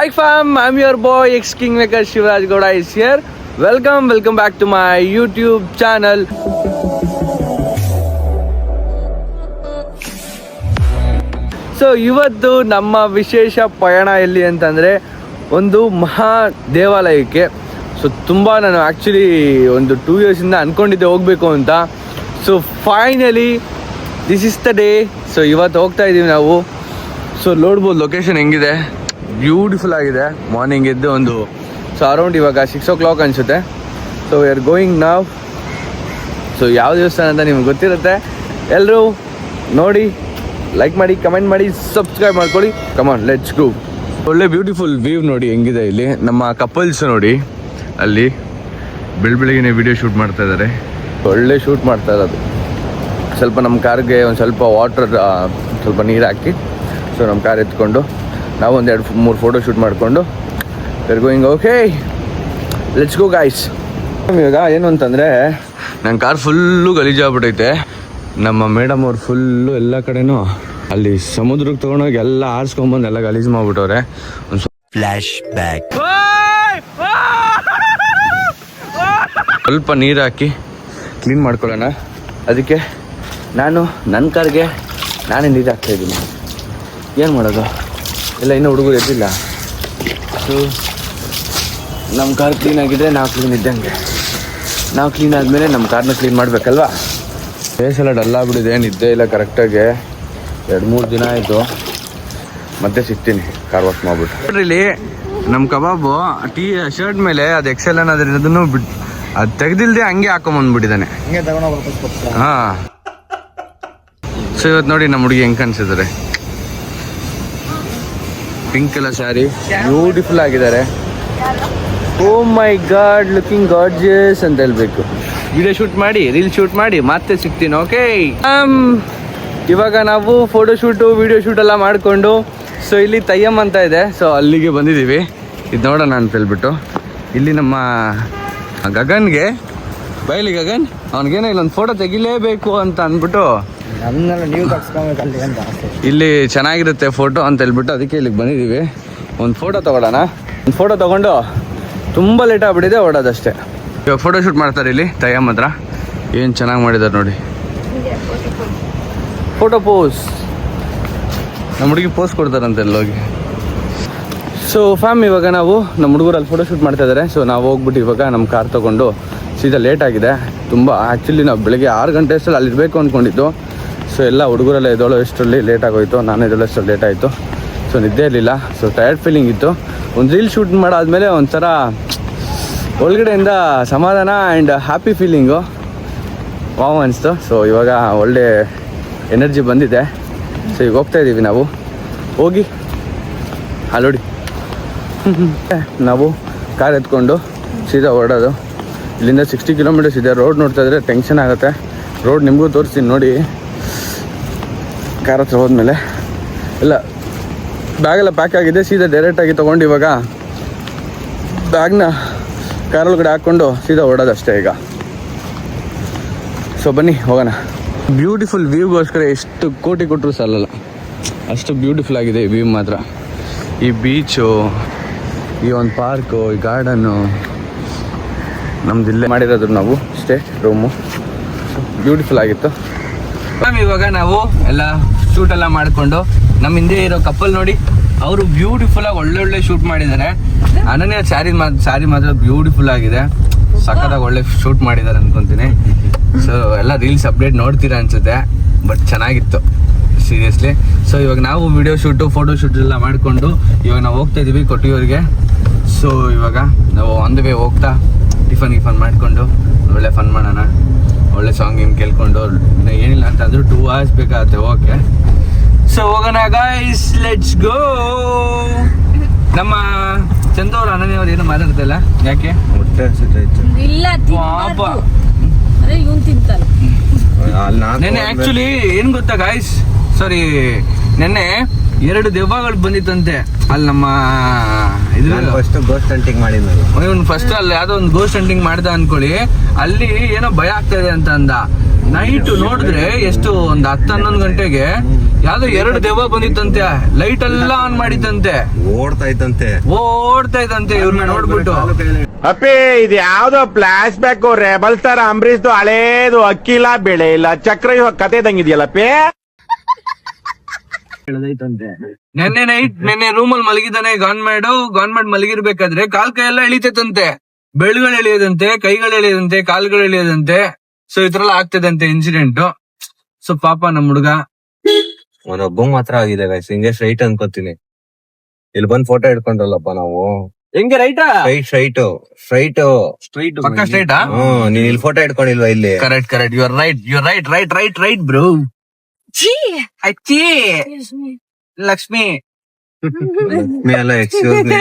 Hi fam, I'm your boy X Kingmaker Shivraj Gowda is here. Welcome back to my YouTube channel. So ಇವತ್ತು ನಮ್ಮ ವಿಶೇಷ ಪಯಣ ಎಲ್ಲಿ ಅಂತಂದರೆ ಒಂದು ಮಹಾ ದೇವಾಲಯಕ್ಕೆ. ಸೊ ತುಂಬ ನಾನು ಆ್ಯಕ್ಚುಲಿ ಒಂದು 2 yearsಯಿಂದ ಅಂದ್ಕೊಂಡಿದ್ದೆ ಹೋಗಬೇಕು ಅಂತ. So finally this is the day. So ಇವತ್ತು ಹೋಗ್ತಾ ಇದ್ದೀವಿ ನಾವು. ಸೊ ನೋಡ್ಬೋದು ಲೊಕೇಶನ್ ಹೆಂಗಿದೆ, ಬ್ಯೂಟಿಫುಲ್ ಆಗಿದೆ. ಮಾರ್ನಿಂಗ್ ಎದ್ದು ಸೊ ಅರೌಂಡ್ ಇವಾಗ 6 o'clock ಅನಿಸುತ್ತೆ. ಸೊ ವಿ ಆರ್ ಗೋಯಿಂಗ್ ನಾವ್. ಸೊ ಯಾವ ದೇವಸ್ಥಾನ ಅಂತ ನಿಮ್ಗೆ ಗೊತ್ತಿರುತ್ತೆ. ಎಲ್ಲರೂ ನೋಡಿ, ಲೈಕ್ ಮಾಡಿ, ಕಮೆಂಟ್ ಮಾಡಿ, ಸಬ್ಸ್ಕ್ರೈಬ್ ಮಾಡ್ಕೊಳ್ಳಿ. ಕಮಾನ್, ಲೆಟ್ಸ್ ಗೋ. ಒಳ್ಳೆ ಬ್ಯೂಟಿಫುಲ್ ವ್ಯೂ ನೋಡಿ ಹೆಂಗಿದೆ ಇಲ್ಲಿ. ನಮ್ಮ ಕಪಲ್ಸ್ ನೋಡಿ ಅಲ್ಲಿ ಬೆಳಗ್ಗೆನೇ ವಿಡಿಯೋ ಶೂಟ್ ಮಾಡ್ತಾ ಇದ್ದಾರೆ. ಒಳ್ಳೆ ಶೂಟ್ ಮಾಡ್ತಾ ಇರೋದು. ಸ್ವಲ್ಪ ನಮ್ಮ ಕಾರ್ಗೆ ಒಂದು ಸ್ವಲ್ಪ ವಾಟರ್, ಸ್ವಲ್ಪ ನೀರು ಹಾಕಿ ಸೊ ನಮ್ಮ ಕಾರ್ ಎತ್ಕೊಂಡು ನಾವು 1-2-3 ಫೋಟೋ ಶೂಟ್ ಮಾಡಿಕೊಂಡು we're going. Okay, let's go guys. ಇವಾಗ ಏನು ಅಂತಂದರೆ ನನ್ನ ಕಾರ್ ಫುಲ್ಲು ಗಲೀಜಾಗ್ಬಿಟ್ಟೈತೆ. ನಮ್ಮ ಮೇಡಮ್ ಅವ್ರು ಫುಲ್ಲು ಎಲ್ಲ ಕಡೆನೂ ಅಲ್ಲಿ ಸಮುದ್ರಕ್ಕೆ ತೊಗೊಂಡೋಗಿ ಎಲ್ಲ ಆರಿಸ್ಕೊಂಬಂದು ಎಲ್ಲ ಗಲೀಜು ಮಾಡ್ಬಿಟ್ಟವ್ರೆ. ಒಂದು ಫ್ಲಾಶ್ ಬ್ಯಾಕ್. ಸ್ವಲ್ಪ ನೀರು ಹಾಕಿ ಕ್ಲೀನ್ ಮಾಡ್ಕೊಳ್ಳೋಣ. ಅದಕ್ಕೆ ನಾನು ನನ್ನ ಕಾರ್ಗೆ ನಾನೇ ನೀರು ಹಾಕ್ತಾಯಿದ್ದೀನಿ. ಏನು ಮಾಡೋದು, ಎಲ್ಲ ಇನ್ನೂ ಹುಡುಗರು ಎದ್ದಿಲ್ಲ. ಸೊ ನಮ್ಮ ಕಾರ್ ಕ್ಲೀನ್ ಆಗಿದ್ದರೆ ನಾವು ಕ್ಲೀನ್ ಇದ್ದಂಗೆ. ನಾವು ಕ್ಲೀನ್ ಆದಮೇಲೆ ನಮ್ಮ ಕಾರ್ನ ಕ್ಲೀನ್ ಮಾಡಬೇಕಲ್ವಾ. ಫೇಸ್ ಎಲ್ಲ ಡಲ್ ಆಗ್ಬಿಟ್ಟಿದೆ, ನಿದ್ದೆ ಇಲ್ಲ ಕರೆಕ್ಟಾಗಿ. 2-3 ದಿನ ಆಯಿತು. ಮತ್ತೆ ಸಿಗ್ತೀನಿ ಕಾರ್ ವಾಶ್ ಮಾಡಿಬಿಟ್ಟು. ನೋಡ್ರಿ ಇಲ್ಲಿ ನಮ್ಮ ಕಬಾಬು ಶರ್ಟ್ ಮೇಲೆ ಅದು ಎಕ್ಸೆಲ್ ಅನ್ನೋದ್ರ ಅದನ್ನು ಅದು ತೆಗೆದಿಲ್ದೆ ಹಂಗೆ ಹಾಕೊಂಬಂದ್ಬಿಟ್ಟಿದ್ದಾನೆ. ಹಾಂ. ಸೊ ಇವತ್ತು ನೋಡಿ ನಮ್ಮ ಹುಡುಗಿ ಹೆಂಗೆ ಕಾಣಿಸಿದ್ದಾರೆ. ಪಿಂಕ್ ಕಲರ್ ಸ್ಯಾರಿ, ಬ್ಯೂಟಿಫುಲ್ ಆಗಿದ್ದಾರೆ. ಓ ಮೈ ಗಾಡ್, ಲುಕಿಂಗ್ ಗಾರ್ಜಿಯಸ್ ಅಂತ ಹೇಳ್ಬೇಕು. ವಿಡಿಯೋ ಶೂಟ್ ಮಾಡಿ, ರೀಲ್ ಶೂಟ್ ಮಾಡಿ ಮತ್ತೆ ಸಿಗ್ತೀನಿ. ಓಕೆ, ಇವಾಗ ನಾವು ಫೋಟೋ ಶೂಟು, ವಿಡಿಯೋ ಶೂಟ್ ಎಲ್ಲ ಮಾಡಿಕೊಂಡು ಸೊ ಇಲ್ಲಿ ತಯ್ಯಮ್ ಅಂತ ಇದೆ. ಸೊ ಅಲ್ಲಿಗೆ ಬಂದಿದ್ದೀವಿ. ಇದು ನೋಡೋಣ ಅಂತ ಹೇಳ್ಬಿಟ್ಟು ಇಲ್ಲಿ ನಮ್ಮ ಗಗನ್ಗೆ ಬೈಲಿ ಗಗನ್ ಅವ್ನಿಗೇನೋ ಇಲ್ಲೊಂದು ಫೋಟೋ ತೆಗಿಲೇಬೇಕು ಅಂತ ಅಂದ್ಬಿಟ್ಟು ಇಲ್ಲಿ ಚೆನ್ನಾಗಿರುತ್ತೆ ಫೋಟೋ ಅಂತ ಹೇಳ್ಬಿಟ್ಟು ಅದಕ್ಕೆ ಇಲ್ಲಿಗೆ ಬಂದಿದ್ದೀವಿ. ಒಂದು ಫೋಟೋ ತೊಗೊಳ್ಳೋಣ. ಒಂದು ಫೋಟೋ ತೊಗೊಂಡು ತುಂಬ ಲೇಟ್ ಆಗ್ಬಿಟ್ಟಿದೆ, ಓಡೋದಷ್ಟೇ. ಇವಾಗ ಫೋಟೋ ಶೂಟ್ ಮಾಡ್ತಾರೆ ಇಲ್ಲಿ ತಯ್ಯಮ್ ಹತ್ರ. ಏನು ಚೆನ್ನಾಗಿ ಮಾಡಿದ್ದಾರೆ ನೋಡಿ. ಫೋಟೋ ಪೋಸ್ ನಮ್ಮ ಹುಡುಗಿ ಪೋಸ್ ಕೊಡ್ತಾರಂತೆ ಎಲ್ಲೋಗಿ. ಸೊ ಫ್ಯಾಮ್, ಇವಾಗ ನಾವು ನಮ್ಮ ಹುಡುಗರಲ್ಲಿ ಫೋಟೋ ಶೂಟ್ ಮಾಡ್ತಾ ಇದ್ದಾರೆ. ಸೊ ನಾವು ಹೋಗ್ಬಿಟ್ಟು ಇವಾಗ ನಮ್ಮ ಕಾರ್ ತೊಗೊಂಡು ಸೀದಾ ಲೇಟ್ ಆಗಿದೆ ತುಂಬ. ಆ್ಯಕ್ಚುಲಿ ನಾವು ಬೆಳಗ್ಗೆ 6 ಗಂಟೆ ಅಷ್ಟರಲ್ಲಿ ಅಲ್ಲಿರಬೇಕು ಅಂದ್ಕೊಂಡಿದ್ದು. ಸೊ ಎಲ್ಲ ಹುಡುಗರೆಲ್ಲ ಎದ್ದೋಳೋ ಎಷ್ಟರಲ್ಲಿ ಲೇಟ್ ಆಗೋಯ್ತು. ನಾನು ಎದ್ದೋಳಷ್ಟರಲ್ಲಿ ಲೇಟ್ ಆಯಿತು. ಸೊ ನಿದ್ದೆ ಇರಲಿಲ್ಲ. ಸೊ ಟಯರ್ಡ್ ಫೀಲಿಂಗ್ ಇತ್ತು. ಒಂದು ರೀಲ್ ಶೂಟ್ ಮಾಡಾದ್ಮೇಲೆ ಒಂಥರ ಒಳಗಡೆಯಿಂದ ಸಮಾಧಾನ ಆ್ಯಂಡ್ ಹ್ಯಾಪಿ ಫೀಲಿಂಗು ವಾವ್ ಅನಿಸ್ತು. ಸೊ ಇವಾಗ ಒಳ್ಳೆ ಎನರ್ಜಿ ಬಂದಿದೆ. ಸೊ ಈಗ ಹೋಗ್ತಾ ಇದ್ದೀವಿ ನಾವು. ಹೋಗಿ ಅಲ್ಲೋಡಿ ನಾವು ಕಾರ್ ಎತ್ಕೊಂಡು ಸೀದಾ ಹೊರಡೋದು. ಇಲ್ಲಿಂದ 60 kilometers ಇದೆ. ರೋಡ್ ನೋಡ್ತಾ ಇದ್ರೆ ಟೆನ್ಷನ್ ಆಗುತ್ತೆ. ರೋಡ್ ನಿಮಗೂ ತೋರಿಸ್ತೀನಿ ನೋಡಿ. ಕಾರ್ ಹತ್ರ ಹೋದ್ಮೇಲೆ ಎಲ್ಲ ಬ್ಯಾಗೆಲ್ಲ ಪ್ಯಾಕ್ ಆಗಿದೆ. ಸೀದಾ ಡೈರೆಕ್ಟಾಗಿ ತೊಗೊಂಡು ಇವಾಗ ಬ್ಯಾಗ್ನ ಕಾರೊಳಗಡೆ ಹಾಕ್ಕೊಂಡು ಸೀದಾ ಹೊರಡೋದಷ್ಟೇ ಈಗ. ಸೊ ಬನ್ನಿ ಹೋಗೋಣ. ಬ್ಯೂಟಿಫುಲ್ ವ್ಯೂಗೋಸ್ಕರ ಎಷ್ಟು ಕೋಟಿ ಕೊಟ್ಟರು ಸಾಲಲ್ಲ, ಅಷ್ಟು ಬ್ಯೂಟಿಫುಲ್ ಆಗಿದೆ ಈ ವ್ಯೂ ಮಾತ್ರ. ಈ ಬೀಚು, ಈ ಒಂದು ಪಾರ್ಕು, ಈ ಗಾರ್ಡನ್ನು ನಮ್ದಿಲ್ಲೇ ಮಾಡಿರೋದು ನಾವು ಸ್ಟೇ ರೂಮು. ಬ್ಯೂಟಿಫುಲ್ ಆಗಿತ್ತು. ಇವಾಗ ನಾವು ಎಲ್ಲ ಶೂಟ್ ಎಲ್ಲ ಮಾಡಿಕೊಂಡು ನಮ್ಮ ಹಿಂದೆ ಇರೋ ಕಪಲ್ ನೋಡಿ, ಅವರು ಬ್ಯೂಟಿಫುಲ್ಲಾಗಿ ಒಳ್ಳೊಳ್ಳೆ ಶೂಟ್ ಮಾಡಿದ್ದಾರೆ. ಅನನ್ಯ ಸ್ಯಾರಿ ಮಾತ್ರ ಬ್ಯೂಟಿಫುಲ್ ಆಗಿದೆ. ಸಖತ್ತಾಗಿ ಒಳ್ಳೆ ಶೂಟ್ ಮಾಡಿದ್ದಾರೆ ಅನ್ಕೊತೀನಿ. ಸೊ ಎಲ್ಲ ರೀಲ್ಸ್ ಅಪ್ಡೇಟ್ ನೋಡ್ತೀರಾ ಅನ್ಸುತ್ತೆ, ಬಟ್ ಚೆನ್ನಾಗಿತ್ತು ಸೀರಿಯಸ್ಲಿ. ಸೊ ಇವಾಗ ನಾವು ವಿಡಿಯೋ ಶೂಟು, ಫೋಟೋ ಶೂಟ್ ಎಲ್ಲ ಮಾಡಿಕೊಂಡು ಇವಾಗ ನಾವು ಹೋಗ್ತಾ ಇದ್ದೀವಿ ಕೊಟ್ಟಿಯೂರಿಗೆ. ಸೊ ಇವಾಗ ನಾವು ಆನ್ ದ ವೇ ಹೋಗ್ತಾ ಟಿಫನ್ ಮಾಡಿಕೊಂಡು ಒಳ್ಳೆ ಫನ್ ಮಾಡೋಣ. ಒಳ್ಳೆ ಸಾಂಗ್ ಏನು ಕೇಳ್ಕೊಂಡು, ಏನಿಲ್ಲ ಅಂತಂದ್ರೆ 2 hours ಬೇಕಾಗುತ್ತೆ. ಓಕೆ, ಸೊ ಹೋಗೋಣ ಗೈಸ್, ಲೆಟ್ಸ್ ಗೋ. ನಮ್ಮ ಚಂದವ್ರು ಅನನ್ಯವ್ರು ಏನು ಮಾತಾಡ್ತಿಲ್ಲ, ಯಾಕೆ? ನೆನ್ನೆ ಆಕ್ಚುಲಿ ಏನ್ ಗೊತ್ತಾ ಗಾಯ್ಸ್, ಸಾರಿ, ನೆನ್ನೆ 2 ದೆವ್ವಗಳು ಬಂದಿತ್ತಂತೆ ಅಲ್ಲಿ ನಮ್ಮ ಗೋಸ್ಟ್ ಹಂಟಿಂಗ್ ಮಾಡಿದ್ನು. ಫಸ್ಟ್ ಅಲ್ಲಿ ಯಾವ್ದೋ ಒಂದು ಗೋಸ್ಟ್ ಹಂಟಿಂಗ್ ಮಾಡ್ದ ಅನ್ಕೊಳ್ಳಿ. ಅಲ್ಲಿ ಏನೋ ಭಯ ಆಗ್ತಾ ಇದೆ ಅಂತ ಅಂದ. ನೈಟ್ ನೋಡಿದ್ರೆ ಎಷ್ಟು ಒಂದು 10-11 ಗಂಟೆಗೆ ಯಾವ್ದೋ 2 ದೆವ್ವ ಬಂದಿತ್ತಂತೆ, ಲೈಟ್ ಎಲ್ಲ ಆನ್ ಮಾಡಿತ್ತಂತೆ, ಓಡ್ತಾ ಇತ್ತಂತೆ ಇವ್ರನ್ನ ನೋಡ್ಬಿಟ್ಟು. ಅಪ್ಪಿ ಇದು ಯಾವ್ದೋ flash back rebel star Ambareesh ಹಳೇದು ಅಕ್ಕಿಲ್ಲ ಬೆಳೆ ಇಲ್ಲ ಚಕ್ರ ಇವಾಗ ಕತೆ ತಂಗಿದ್ಯಲ್ಲಪ್ಪಿ. ನೆನ್ನೆ ರೂಮಲ್ಲಿ ಮಲಗಿದ್ದಾನೆ ಗೌರ್ಮೆಂಟ್ ಮಲಗಿರ್ಬೇಕಾದ್ರೆ ಕಾಲ್ ಕೈ ಎಲ್ಲ ಎಳಿತೈತಂತೆ, ಬೆಳ್ಗಳು ಎಳಿಯೋದಂತೆ, ಕೈಗಳು ಎಳಿಯೋದಂತೆ, ಕಾಲ್ಗಳು ಎಳಿಯೋದಂತೆ. ಸೊ ಈ ತರ ಎಲ್ಲ ಆಗ್ತದಂತೆ ಇನ್ಸಿಡೆಂಟ್. ಸೊ ಪಾಪ ನಮ್ ಹುಡುಗ ಅವನೊಬ್ಬ ಮಾತ್ರ ಆಗಿದೆ ಗೈಸ್, ಹಿಂಗೆ ಸ್ಟ್ರೈಟ್ ಅನ್ಕೋತೀನಿ. ಇಲ್ಲಿ ಬಂದ್ ಫೋಟೋ ಇಟ್ಕೊಂಡ್ರಲ್ಲಪ್ಪ ನಾವು. ಹೆಂಗೆ ರೈಟಾ? ಸ್ಟ್ರೈಟ್ ಪಕ್ಕ ಸ್ಟ್ರೈಟಾ? ನೀನ್ ಇಲ್ಲಿ ಫೋಟೋ ಇಟ್ಕೊಂಡಿಲ್ವಾ ಇಲ್ಲಿ? Correct you are right bro. ಅಚ್ಚಿ ಲಕ್ಷ್ಮಿ ಲಕ್ಷ್ಮಿ ಅಲ್ಲ, ಎಕ್ಸ್ಕ್ಯೂಸ್ ಮೀ,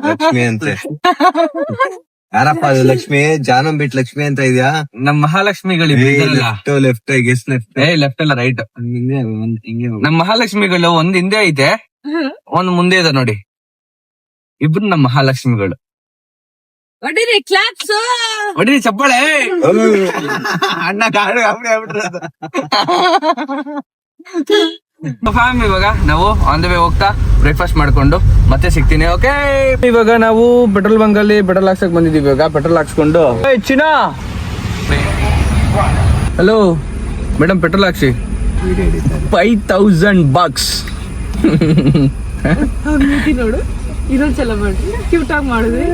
ಲಕ್ಷ್ಮಿ ಅಂತೆ. ಯಾರಪ್ಪ ಅದು ಲಕ್ಷ್ಮಿ? ಜಾನಂ ಬಿಟ್ ಲಕ್ಷ್ಮಿ ಅಂತ ಇದ್ಯಾ? ನಮ್ ಮಹಾಲಕ್ಷ್ಮಿಗಳು ಲೆಫ್ಟ್ ಗೆಸ್ ಲೆಫ್ಟ್. ಲೆಫ್ಟ್ ಅಲ್ಲ ರೈಟ್. ನಮ್ ಮಹಾಲಕ್ಷ್ಮಿಗಳು ಒಂದ್ ಹಿಂದೆ ಐತೆ, ಒಂದ್ ಮುಂದೆ ಇದೆ ನೋಡಿ. ಇಬ್ರು ನಮ್ ಮಹಾಲಕ್ಷ್ಮಿಗಳು. ಹೊಡಿರಿ ಚಪ್ಪಾಳೆ. ಅಣ್ಣ ಫ್ಯಾಮಿಲಿ ಇವಾಗ ನಾವು ಆನ್ ದ ವೇ ಹೋಗ್ತಾ ಬ್ರೇಕ್ಫಾಸ್ಟ್ ಮಾಡ್ಕೊಂಡು ಮತ್ತೆ ಸಿಗ್ತೀನಿ. ಓಕೆ, ಇವಾಗ ನಾವು ಪೆಟ್ರೋಲ್ ಬಂಕ್ ಅಲ್ಲಿ ಪೆಟ್ರೋಲ್ ಹಾಕ್ಸಕ್ ಬಂದಿದೀವಿ. ಇವಾಗ ಪೆಟ್ರೋಲ್ ಹಾಕ್ಸ್ಕೊಂಡು ಚಿನ್ನ, ಹಲೋ ಮೇಡಮ್ ಪೆಟ್ರೋಲ್ ಹಾಕ್ಸಿ. $5,000 ನೋಡು, ಇದೊಂದ್ ಸಲ ಮಾಡ್ರಿ, ಕ್ಯೂಟ್ ಆಗಿ ಮಾಡಿದ್ವಿ.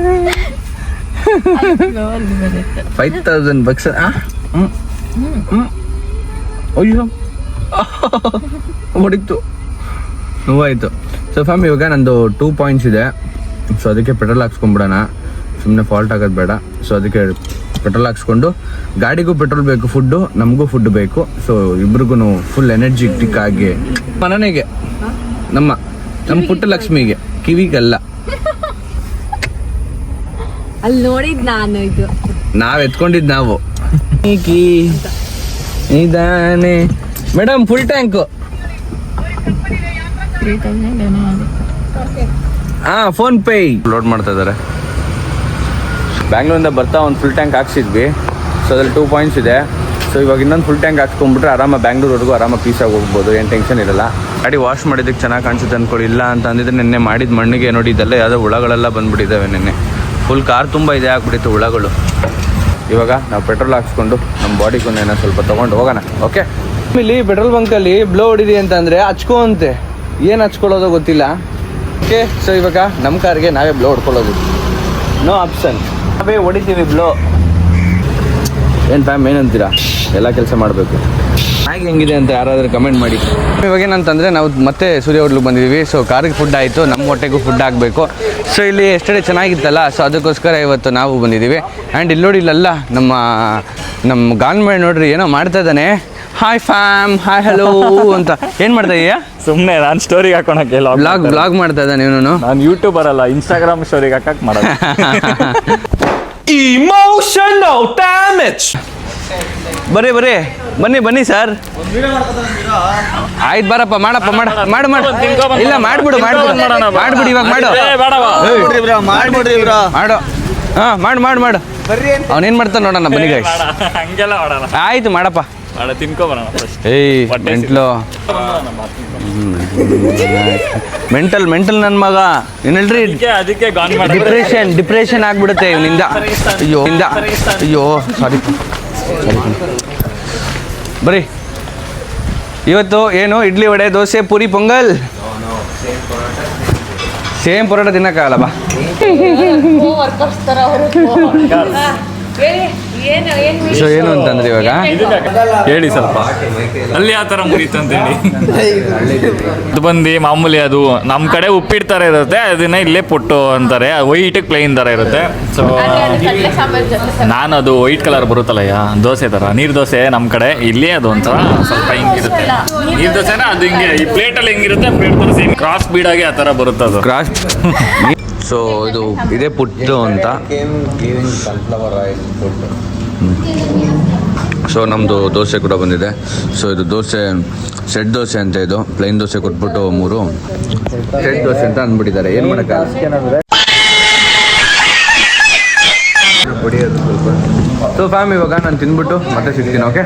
$5,000. ಅಯ್ಯೋ ಹೊಡಿತು, ನೋವಾಯ್ತು. ಸೊ ಫ್ಯಾಮಿಲಿ ಇವಾಗ ನಂದು 2 ಪಾಯಿಂಟ್ಸ್ ಇದೆ. ಸೊ ಅದಕ್ಕೆ ಪೆಟ್ರೋಲ್ ಹಾಕ್ಸ್ಕೊಂಡ್ಬಿಡೋಣ, ಸುಮ್ಮನೆ ಫಾಲ್ಟ್ ಆಗೋದು ಬೇಡ. ಸೊ ಅದಕ್ಕೆ ಪೆಟ್ರೋಲ್ ಹಾಕ್ಸ್ಕೊಂಡು, ಗಾಡಿಗೂ ಪೆಟ್ರೋಲ್ ಬೇಕು, ಫುಡ್ಡು ನಮಗೂ ಫುಡ್ ಬೇಕು. ಸೊ ಇಬ್ರಿಗೂ ಫುಲ್ ಎನರ್ಜಿಟಿಕ್ ಆಗಿ ಮನೆಗೆ ನಮ್ಮ ಪುಟ್ಟ ಲಕ್ಷ್ಮಿಗೆ, ಕಿವಿಗಲ್ಲ. ಅಲ್ಲಿ ನೋಡಿದ್ ನಾನು, ಇದು ನಾವ್ ಎತ್ಕೊಂಡಿದ್ ನಾವು. ಇದಾನೆ madam full tank. Phone pay load ಮಾಡ್ತಾ ಇದಾರೆ. ಬ್ಯಾಂಗ್ಳೂರಿಂದ ಬರ್ತಾ ಒಂದು ಫುಲ್ ಟ್ಯಾಂಕ್ ಹಾಕ್ಸಿದ್ವಿ. ಸೊ ಅದ್ರಲ್ಲಿ 2 ಪಾಯಿಂಟ್ಸ್ ಇದೆ. ಸೊ ಇವಾಗ ಇನ್ನೊಂದು ಫುಲ್ ಟ್ಯಾಂಕ್ ಹಾಕ್ಸ್ಕೊಂಡ್ಬಿಟ್ರೆ ಆರಾಮ ಬ್ಯಾಂಗ್ಳೂರ್ವರೆಗೂ ಆರಾಮ ಪೀಸಾಗಿ ಹೋಗ್ಬೋದು, ಏನು ಟೆನ್ಷನ್ ಇರಲ್ಲ. ಗಾಡಿ ವಾಶ್ ಮಾಡಿದ್ದಕ್ಕೆ ಚೆನ್ನಾಗಿ ಕಾಣಿಸುತ್ತೆ ಅಂದ್ಕೊಳ್ಳಿ. ಇಲ್ಲ ಅಂತ ಅಂದಿದ್ರೆ ನಿನ್ನೆ ಮಾಡಿದ ಮಣ್ಣಿಗೆ ನೋಡಿ ಇದೆಲ್ಲ ಯಾವುದೋ ಹುಳಗಳೆಲ್ಲ ಬಂದ್ಬಿಟ್ಟಿದ್ದಾವೆ. ನಿನ್ನೆ ಫುಲ್ ಕಾರ್ ತುಂಬ ಇದೆ ಆಗ್ಬಿಟ್ಟಿತ್ತು ಹುಳಗಳು. ಇವಾಗ ನಾವು ಪೆಟ್ರೋಲ್ ಹಾಕ್ಸ್ಕೊಂಡು ನಮ್ಮ ಬಾಡಿಗೂ ಏನೋ ಸ್ವಲ್ಪ ತೊಗೊಂಡು ಹೋಗೋಣ. ಓಕೆ, ಇಲ್ಲಿ ಪೆಟ್ರೋಲ್ ಬಂಕಲ್ಲಿ ಬ್ಲೋ ಹೊಡಿದಿ ಅಂತಂದರೆ ಹಚ್ಕೋ ಅಂತೆ, ಏನು ಹಚ್ಕೊಳ್ಳೋದೋ ಗೊತ್ತಿಲ್ಲ. ಓಕೆ, ಸೊ ಇವಾಗ ನಮ್ಮ ಕಾರ್ಗೆ ನಾವೇ ಬ್ಲೋ ಹೊಡ್ಕೊಳ್ಳೋದು, ನೋ ಆಪ್ಷನ್, ನಾವೇ ಹೊಡಿತೀವಿ ಬ್ಲೋ. ಏನು ಫ್ಯಾಮ್ ಏನಂತೀರಾ? ಎಲ್ಲ ಕೆಲಸ ಮಾಡಬೇಕು. ಹಾಗೆ ಹೆಂಗಿದೆ ಅಂತ ಯಾರಾದರೂ ಕಮೆಂಟ್ ಮಾಡಿ. ಇವಾಗ ಏನಂತಂದರೆ ನಾವು ಮತ್ತೆ ಸೂರ್ಯ ಹೋಟ್ಲಿಗೆ ಬಂದಿದ್ದೀವಿ. ಸೊ ಕಾರಿಗೆ ಫುಡ್ ಆಯಿತು, ನಮ್ಮ ಹೊಟ್ಟೆಗೂ ಫುಡ್ ಆಗಬೇಕು. ಸೊ ಇಲ್ಲಿ ಎಷ್ಟೇ ಚೆನ್ನಾಗಿತ್ತಲ್ಲ, ಸೊ ಅದಕ್ಕೋಸ್ಕರ ಇವತ್ತು ನಾವು ಬಂದಿದ್ದೀವಿ. ಆ್ಯಂಡ್ ಇಲ್ಲಿ ನೋಡಿ, ಇಲ್ಲೆಲ್ಲ ನಮ್ಮ ಗಾನ್ಮೇಡ್ ನೋಡ್ರಿ ಏನೋ ಮಾಡ್ತಾ ಇದ್ದಾನೆ. ಹಾಯ್ ಫ್ಯಾಮ್, ಹಾಯ್ ಹಲೋ ಅಂತ. ಏನು ಮಾಡ್ತಾ ಇದೀಯಾ? ಸುಮ್ಮನೆ ನಾನು ಸ್ಟೋರಿಗೆ ಹಾಕೋಣಕ್ಕೆ ಬ್ಲಾಗ್ ಮಾಡ್ತಾ ಇದ್ದಾನೆ ಇವನು. ನಾನು ಯೂಟ್ಯೂಬರ್ ಅಲ್ಲ, ಇನ್ಸ್ಟಾಗ್ರಾಮ್ ಸ್ಟೋರಿಗೆ ಹಾಕಕ್ಕೆ ಮಾಡೋದು. Emotional damage. ಬನ್ನಿ ಸರ್. ಆಯ್ತು ಬರಪ್ಪ, ಮಾಡಪ್ಪ, ಮಾಡು. ಇಲ್ಲ ಮಾಡ್ಬಿಡು ಇವಾಗ ಮಾಡು. ಅವನೇನ್ ಮಾಡ್ತಾನೆ ನೋಡೋಣ, ಬನ್ನಿ ಗಾಯ್ಸ್. ಹಂಗೆಲ್ಲ ಮಾಡೋಣ, ಆಯ್ತು ಮಾಡಪ್ಪ, ತಿನ್ಕೊಬರೋಣ. ಮೆಂಟಲ್ ನನ್ನ ಮಗ ಏನಲ್ರಿ, ಅದಕ್ಕೆ ಡಿಪ್ರೆಷನ್ ಆಗ್ಬಿಡುತ್ತೆ ಇವನಿಂದ. ಅಯ್ಯೋ ಸಾರಿ. ಬರ್ರಿ, ಇವತ್ತು ಏನು ಇಡ್ಲಿ, ವಡೆ, ದೋಸೆ, ಪೂರಿ, ಪೊಂಗಲ್. ಸೇಮ್ ಪರೋಟ ತಿನ್ನಕ್ಕಾಗಲ್ಲ ಬಾ. ಸೊ ಏನು ಅಂತಂದ್ರೆ ಇವಾಗ ಹೇಳಿ ಸ್ವಲ್ಪ ಅಲ್ಲಿ ಯಾವ ಥರ ಮುರಿತು ಅಂತೇಳಿ. ಅದು ಬಂದು ಮಾಮೂಲಿ, ಅದು ನಮ್ಮ ಕಡೆ ಉಪ್ಪಿಟ್ಟು ಥರ ಇರುತ್ತೆ, ಅದನ್ನ ಇಲ್ಲೇ ಪುಟ್ಟು ಅಂತಾರೆ. ವೈಟ್ ಪ್ಲೇನ್ ಥರ ಇರುತ್ತೆ. ಸೊ ನಾನು ಅದು ವೈಟ್ ಕಲರ್ ಬರುತ್ತಲ್ಲಯ್ಯ, ದೋಸೆ ಥರ, ನೀರು ದೋಸೆ ನಮ್ಮ ಕಡೆ. ಇಲ್ಲಿ ಅದು ಒಂಥರ ಸ್ವಲ್ಪ ಹಿಂಗಿರುತ್ತೆ ನೀರು ದೋಸೆನ, ಅದು ಹಿಂಗೆ ಈ ಪ್ಲೇಟಲ್ಲಿ ಹೆಂಗಿರುತ್ತೆ, ಪ್ಲೇಟ್ ಥರ ಸೇಮ್ ಕ್ರಾಸ್ ಬೀಡಾಗಿ ಆ ಥರ ಬರುತ್ತೆ ಅದು ಕ್ರಾಸ್. ಸೊ ಇದು ಇದೇ ಪುಟ್ಟು ಅಂತ. ಸೊ ನಮ್ಮದು ದೋಸೆ ಕೂಡ ಬಂದಿದೆ. ಸೊ ಇದು ದೋಸೆ ಸೆಟ್ ದೋಸೆ ಅಂತ, ಇದು ಪ್ಲೈನ್ ದೋಸೆ ಕೊಟ್ಬಿಟ್ಟು 3 ಸೆಟ್ ದೋಸೆ ಅಂತ ಅಂದ್ಬಿಟ್ಟಿದ್ದಾರೆ. ಏನು ಮಾಡೋಕ್ಕಾಗಲ್ಲ. ಸೊ ಫ್ಯಾಮ್ ಇವಾಗ ನಾನು ತಿಂದ್ಬಿಟ್ಟು ಮತ್ತೆ ಸಿಗ್ತೀನಿ. ಓಕೆ,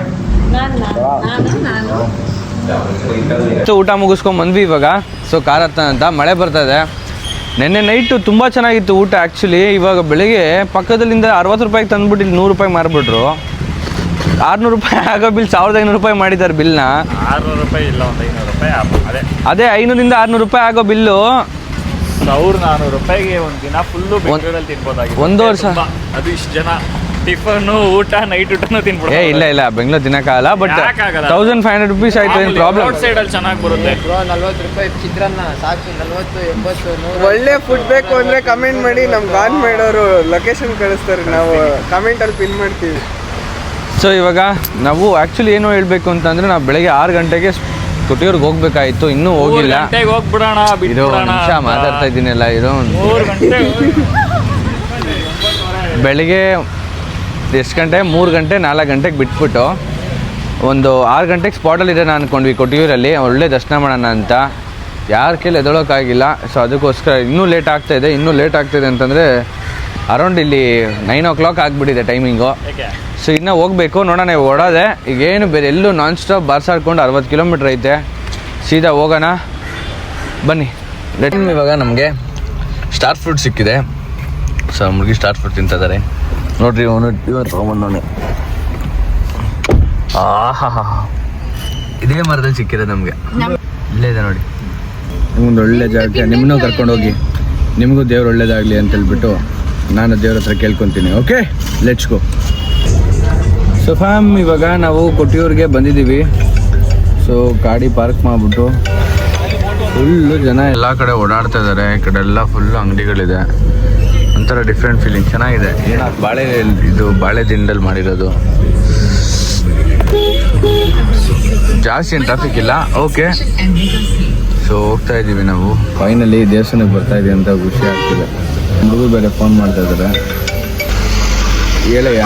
ಊಟ ಮುಗಿಸ್ಕೊಂಡ್ ಬಂದ್ವಿ ಇವಾಗ. ಸೊ ಕಾರ್ ಹತ್ತ ಅಂತ ಮಳೆ ಬರ್ತದೆ. ನೆನ್ನೆ ನೈಟು ತುಂಬ ಚೆನ್ನಾಗಿತ್ತು ಊಟ ಆ್ಯಕ್ಚುಲಿ. ಇವಾಗ ಬೆಳಿಗ್ಗೆ ಪಕ್ಕದಲ್ಲಿಂದ 60 ರೂಪಾಯಿಗೆ ತಂದ್ಬಿಟ್ಟು ಇಲ್ಲಿ 100 ರೂಪಾಯಿಗೆ ಮಾರ್ಬಿಟ್ರು. 600 ರೂಪಾಯಿ ಆಗೋ ಬಿಲ್ 1500 ರೂಪಾಯಿ ಮಾಡಿದ್ದಾರೆ ಬಿಲ್ನ. 600 ರೂಪಾಯಿ ಇಲ್ಲ, ಒಂದು 500 ರೂಪಾಯಿ. ಅದೇ 500ರಿಂದ 600 ರೂಪಾಯಿ ಆಗೋ ಬಿಲ್ಲು 1400 ರೂಪಾಯಿಗೆ ಒಂದು ದಿನ ಫುಲ್ಲು ಬೆಂಗಳೂರಲ್ಲಿ ತಿನ್ಬೋದಾಗಿದೆ. 1 ವರ್ಷ ಅದು ಇಷ್ಟು ಜನ ಟಿಫನ್ನು ಊಟ ನೈಟ್ ಊಟನೂ ತಿನ್ಬೋದು. ಇಲ್ಲ ಬೆಂಗಳೂರು ತಿನ್ನಕ್ಕಾಗಲ್ಲ. ಬಟ್ 1500 ರುಪೀಸ್ ಆಯ್ತು, ಏನು ಪ್ರಾಬ್ಲಮ್. ಔಟ್ ಸೈಡಲ್ಲಿ ಚೆನ್ನಾಗಿ ಬರುತ್ತೆ. 40 ರೂಪಾಯಿ ಚಿತ್ರಾನ್ನ ಸಾಕು. 40, 80, 100 ಒಳ್ಳೆ ಫುಡ್ ಬೇಕು ಅಂದ್ರೆ ಕಮೆಂಟ್ ಮಾಡಿ. ನಮ್ ಗಾನ್ ಮಾಡೋರು ಲೊಕೇಶನ್ ಕಳಿಸ್ತಾರೆ, ನಾವು ಕಮೆಂಟ್ ಅಲ್ಲಿ ಪಿನ್ ಮಾಡ್ತೀವಿ. ಸೊ ಇವಾಗ ನಾವು ಆ್ಯಕ್ಚುಲಿ ಏನು ಹೇಳಬೇಕು ಅಂತಂದರೆ ನಾವು ಬೆಳಗ್ಗೆ 6 ಗಂಟೆಗೆ ಕೊಟ್ಟಿಯೂರ್ಗೆ ಹೋಗ್ಬೇಕಾಯಿತು, ಇನ್ನೂ ಹೋಗಿಲ್ಲ. ಹೋಗ್ಬಿಡೋಣ, ಇರೋ ನಿಮಿಷ ಮಾತಾಡ್ತಾ ಇದ್ದೀನಲ್ಲ, ಇರೋ 3 ಗಂಟೆ. ಬೆಳಿಗ್ಗೆ ಎಷ್ಟು ಗಂಟೆ 3 ಗಂಟೆ 4 ಗಂಟೆಗೆ ಬಿಟ್ಬಿಟ್ಟು ಒಂದು 6 ಗಂಟೆಗೆ ಸ್ಪಾಟಲ್ಲಿ ಇರೋಣ ಅಂದ್ಕೊಂಡ್ವಿ ಕೊಟ್ಟಿಯೂರಲ್ಲಿ. ಒಳ್ಳೆ ದರ್ಶನ ಮಾಡೋಣ ಅಂತ. ಯಾರ ಕೈಲಿ ಎದೊಳೋಕ್ಕಾಗಿಲ್ಲ. ಸೊ ಅದಕ್ಕೋಸ್ಕರ ಇನ್ನೂ ಲೇಟ್ ಆಗ್ತಾಯಿದೆ ಅಂತಂದರೆ ಅರೌಂಡ್ ಇಲ್ಲಿ 9 o'clock ಆಗಿಬಿಟ್ಟಿದೆ ಟೈಮಿಂಗು. ಸೊ ಇನ್ನೂ ಹೋಗಬೇಕು, ನೋಡೋಣ. ಓಡೋದೆ ಈಗೇನು ಬೇರೆ ಎಲ್ಲೂ ನಾನ್ ಸ್ಟಾಪ್ ಬಾರ್ಸಾಡ್ಕೊಂಡು 60 ಕಿಲೋಮೀಟ್ರ್ ಐತೆ. ಸೀದಾ ಹೋಗೋಣ ಬನ್ನಿ. ಇವಾಗ ನಮಗೆ ಸ್ಟಾರ್ ಫ್ರೂಟ್ ಸಿಕ್ಕಿದೆ. ಸೊ ಮುಗಿ ಸ್ಟಾರ್ ಫ್ರೂಟ್ ತಿಂತಿದ್ದಾರೆ ನೋಡ್ರಿ. ಇವನು ತೊಗೊಂಬಂದವನೆ. ಇದೇ ಮರದಲ್ಲಿ ಸಿಕ್ಕಿದೆ ನಮಗೆ. ಇಲ್ಲೇ ಇದೆ ನೋಡಿ. ನಿಮ್ಗೊಂದು ಒಳ್ಳೆ ಜಾಗಕ್ಕೆ ನಿಮ್ಮನ್ನೂ ಕರ್ಕೊಂಡೋಗಿ, ನಿಮಗೂ ದೇವ್ರು ಒಳ್ಳೇದಾಗಲಿ ಅಂತ ಹೇಳ್ಬಿಟ್ಟು ನಾನು ದೇವ್ರ ಹತ್ರ ಕೇಳ್ಕೊತೀನಿ. Okay, let's go. So fam, ಇವಾಗ ನಾವು ಕೊಟ್ಟಿಯೂರಿಗೆ ಬಂದಿದ್ದೀವಿ. ಸೊ ಗಾಡಿ ಪಾರ್ಕ್ ಮಾಡಿಬಿಟ್ಟು ಫುಲ್ಲು ಜನ ಎಲ್ಲ ಕಡೆ ಓಡಾಡ್ತಾ ಇದ್ದಾರೆ. ಈ ಕಡೆ ಎಲ್ಲ ಫುಲ್ಲು ಅಂಗಡಿಗಳಿದೆ. ಒಂಥರ ಡಿಫ್ರೆಂಟ್ ಫೀಲಿಂಗ್, ಚೆನ್ನಾಗಿದೆ. ಬಾಳೆ ದಿಂಡಲ್ಲಿ ಮಾಡಿರೋದು. ಜಾಸ್ತಿ ಏನು ಟ್ರಾಫಿಕ್ ಇಲ್ಲ. ಓಕೆ, ಸೊ ಹೋಗ್ತಾ ಇದ್ದೀವಿ ನಾವು. ಫೈನಲಿ ದೇವಸ್ಥಾನಕ್ಕೆ ಬರ್ತಾ ಇದೀವಿ ಅಂತ ಖುಷಿ ಆಗ್ತಿದೆ. ಹುಡುಗರು ಬೇರೆ ಫೋನ್ ಮಾಡ್ತಾ ಇದ್ದಾರೆ. ಹೇಳಯ್ಯ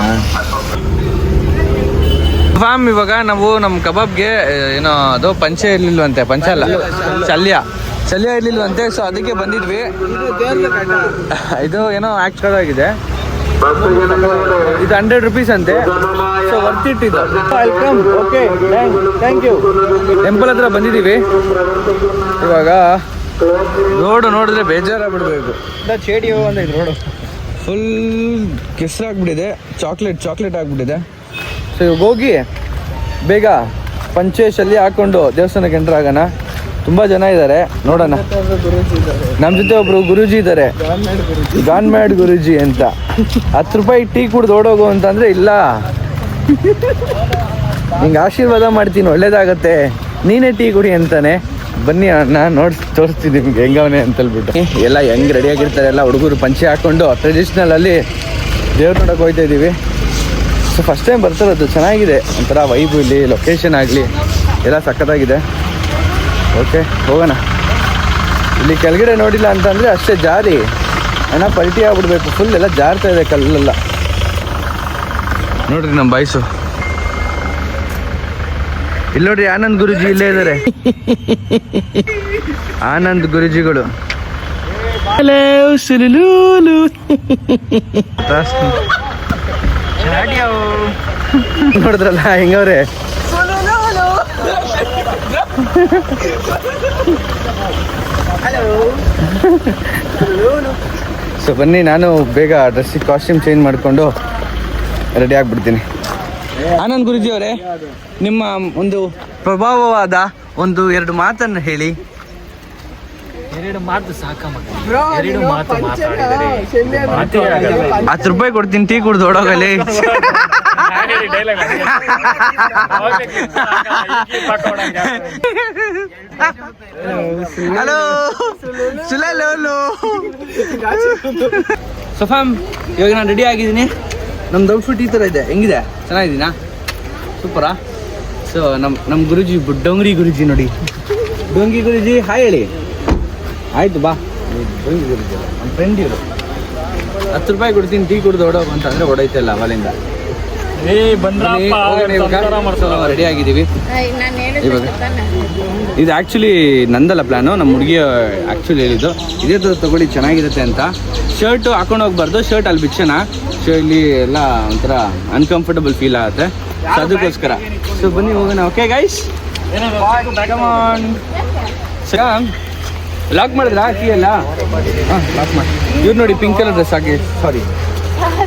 ಫ್ಯಾಮ್, ಇವಾಗ ನಾವು ನಮ್ಮ ಕಬಾಬ್ಗೆ ಏನೋ ಅದು ಪಂಚೆ ಇರ್ಲಿಲ್ವಂತೆ. ಪಂಚೆ ಅಲ್ಲ, ಚಲ್ಯ ಇರ್ಲಿಲ್ವಂತೆ. ಸೊ ಅದಕ್ಕೆ ಬಂದಿದ್ವಿ. ಇದು ಏನೋ ಆಕ್ಚುಲ್ ಆಗಿದೆ. ಇದು 100 ರೂಪೀಸ್ ಅಂತೆ. ಸೊ ವರ್ತ್ ಇಟ್ ಇದು. Welcome. Okay, thank you. Temple ಹತ್ರ ಬಂದಿದ್ದೀವಿ. ಇವಾಗ ರೋಡು ನೋಡಿದ್ರೆ ಬೇಜಾರಾಗ್ಬಿಡ್ಬೇಕು. ಚೇಡಿ ಹೋಗೋಣ ಇದು ರೋಡು. ಫುಲ್ ಕೆಸರಾಗ್ಬಿಟ್ಟಿದೆ, ಚಾಕ್ಲೇಟ್ ಆಗ್ಬಿಟ್ಟಿದೆ. ಸೊ ಇವಾಗ ಹೋಗಿ ಬೇಗ ಪಂಚೆ ಶಲ್ಯ ಹಾಕ್ಕೊಂಡು ದೇವಸ್ಥಾನಕ್ಕೆ ಎಂಟರ್ ಆಗೋಣ. ತುಂಬ ಜನ ಇದ್ದಾರೆ, ನೋಡೋಣ. ನಮ್ಮ ಜೊತೆ ಒಬ್ರು ಗುರೂಜಿ ಇದ್ದಾರೆ, ಗಾನ್ಮ್ಯಾಡ್ ಗುರೂಜಿ ಅಂತ. 10 ರೂಪಾಯಿ ಟೀ ಕುಡ್ದು ಓಡೋಗು ಅಂತಂದರೆ ಇಲ್ಲ, ನಿಂಗೆ ಆಶೀರ್ವಾದ ಮಾಡ್ತೀನಿ, ಒಳ್ಳೇದಾಗತ್ತೆ, ನೀನೇ ಟೀ ಕುಡಿ ಅಂತಾನೆ. ಬನ್ನಿ ಅಣ್ಣ ತೋರಿಸ್ತೀನಿ ನಿಮ್ಗೆ ಹೆಂಗವನೇ ಅಂತೇಳ್ಬಿಟ್ಟು. ಎಲ್ಲ ಹೆಂಗೆ ರೆಡಿಯಾಗಿರ್ತಾರೆ ಎಲ್ಲ ಹುಡುಗರು ಪಂಚೆ ಹಾಕ್ಕೊಂಡು ಟ್ರೆಡಿಷ್ನಲಲ್ಲಿ ದೇವ್ರು ನೋಡೋಕೆ ಹೋಗ್ತಾ ಇದ್ದೀವಿ. ಸೊ ಫಸ್ಟ್ ಟೈಮ್ ಬರ್ತಿರೋದು, ಚೆನ್ನಾಗಿದೆ ಒಂಥರ ವೈಬು. ಇಲ್ಲಿ ಲೊಕೇಶನ್ ಆಗಲಿ ಎಲ್ಲ ಸಖತ್ತಾಗಿದೆ. ಓಕೆ, ಹೋಗೋಣ. ಇಲ್ಲಿ ಕೆಳಗಡೆ ನೋಡಿಲ್ಲ ಅಂತಂದರೆ ಅಷ್ಟೇ ಜಾರಿ ಅಣ್ಣ ಪಲ್ಟಿ ಆಗ್ಬಿಡ್ಬೇಕು. ಫುಲ್ ಎಲ್ಲ ಜಾರ್ತಾ ಇದೆ ಕಲ್ಲೆಲ್ಲ. ನೋಡ್ರಿ ನಮ್ಮ ಬಾಯ್ಸು ಇಲ್ಲಿ ನೋಡ್ರಿ. ಆನಂದ್ ಗುರೂಜಿ ಇಲ್ಲೇ ಇದ್ದಾರೆ. ಆನಂದ್ ಗುರೂಜಿಗಳು ನೋಡಿದ್ರಲ್ಲ ಹೆಂಗವ್ರೆ. ಸೊ ಬನ್ನಿ, ನಾನು ಬೇಗ ಡ್ರೆಸ್ಸಿಗೆ ಕಾಸ್ಟ್ಯೂಮ್ ಚೇಂಜ್ ಮಾಡಿಕೊಂಡು ರೆಡಿ ಆಗಿಬಿಡ್ತೀನಿ. ಆನಂದ್ ಗುರೂಜಿ ಅವರೇ, ನಿಮ್ಮ ಒಂದು ಪ್ರಭಾವವಾದ 1-2 ಮಾತನ್ನು ಹೇಳಿ. 2 ಮಾತು ಸಾಕಮ್ಮ. 2 ಮಾತು ಮಾತಾಡಿದರೆ 10 ರೂಪಾಯಿ ಕೊಡ್ತೀನಿ, ಟೀ ಕುಡ್ದು ಓಡೋಗಲಿ. ಹಲೋ ಸುಲೋ. ಸಫಾಮ್, ಇವಾಗ ನಾನು ರೆಡಿ ಆಗಿದ್ದೀನಿ. ನಮ್ದು ಔಟ್ಫಿಟ್ ಈ ಥರ ಇದೆ. ಹೆಂಗಿದೆ? ಚೆನ್ನಾಗಿದ್ದೀನಾ? ಸೂಪರಾ? ಸೊ ನಮ್ಮ ಗುರೂಜಿ ಡೊಂಗ್ರಿ ಗುರೂಜಿ ನೋಡಿ. ಡೊಂಗಿ ಗುರೂಜಿ ಹಾಯ್ ಹೇಳಿ. ಆಯಿತು ಬಾ. ಡೊಂಗಿ ಗುರೂಜಿ ನಮ್ಮ ಫ್ರೆಂಡ್ ಇವರು. 10 ರೂಪಾಯಿ ಕೊಡ್ತೀನಿ, ಟೀ ಕುಡ್ದು ಓಡೋಗು ಅಂತಂದರೆ ಓಡೈತಲ್ಲ ಅವಲಿಂದ. ರೆಡಿ ಆಗಿದ್ದೀವಿ ಇವಾಗ. ಇದು ಆ್ಯಕ್ಚುಲಿ ನಂದಲ್ಲ ಪ್ಲ್ಯಾನು, ನಮ್ಮ ಹುಡುಗಿಯ ಆ್ಯಕ್ಚುಲಿ ಹೇಳಿದ್ದು ಇದೇ ಥರ ತೊಗೊಳ್ಳಿ ಚೆನ್ನಾಗಿರುತ್ತೆ ಅಂತ. ಶರ್ಟು ಹಾಕೊಂಡು ಹೋಗ್ಬಾರ್ದು, ಶರ್ಟ್ ಅಲ್ಲಿ ಬಿಚ್ಚೋಣ. ಸೊ ಇಲ್ಲಿ ಎಲ್ಲ ಒಂಥರ ಅನ್ಕಂಫರ್ಟಬಲ್ ಫೀಲ್ ಆಗುತ್ತೆ. ಸೊ ಅದಕ್ಕೋಸ್ಕರ. ಸೊ ಬನ್ನಿ ಹೋಗೋಣ. ಓಕೆ ಗೈಸ್, ಲಾಕ್ ಮಾಡಿದ್ರಾ ಕೀ ಎಲ್ಲ? ಹಾಂ ಲಾಕ್ ಮಾಡಿ. ಇವ್ರು ನೋಡಿ ಪಿಂಕ್ ಕಲರ್ ಡ್ರೆಸ್ ಹಾಕಿ, ಸಾರಿ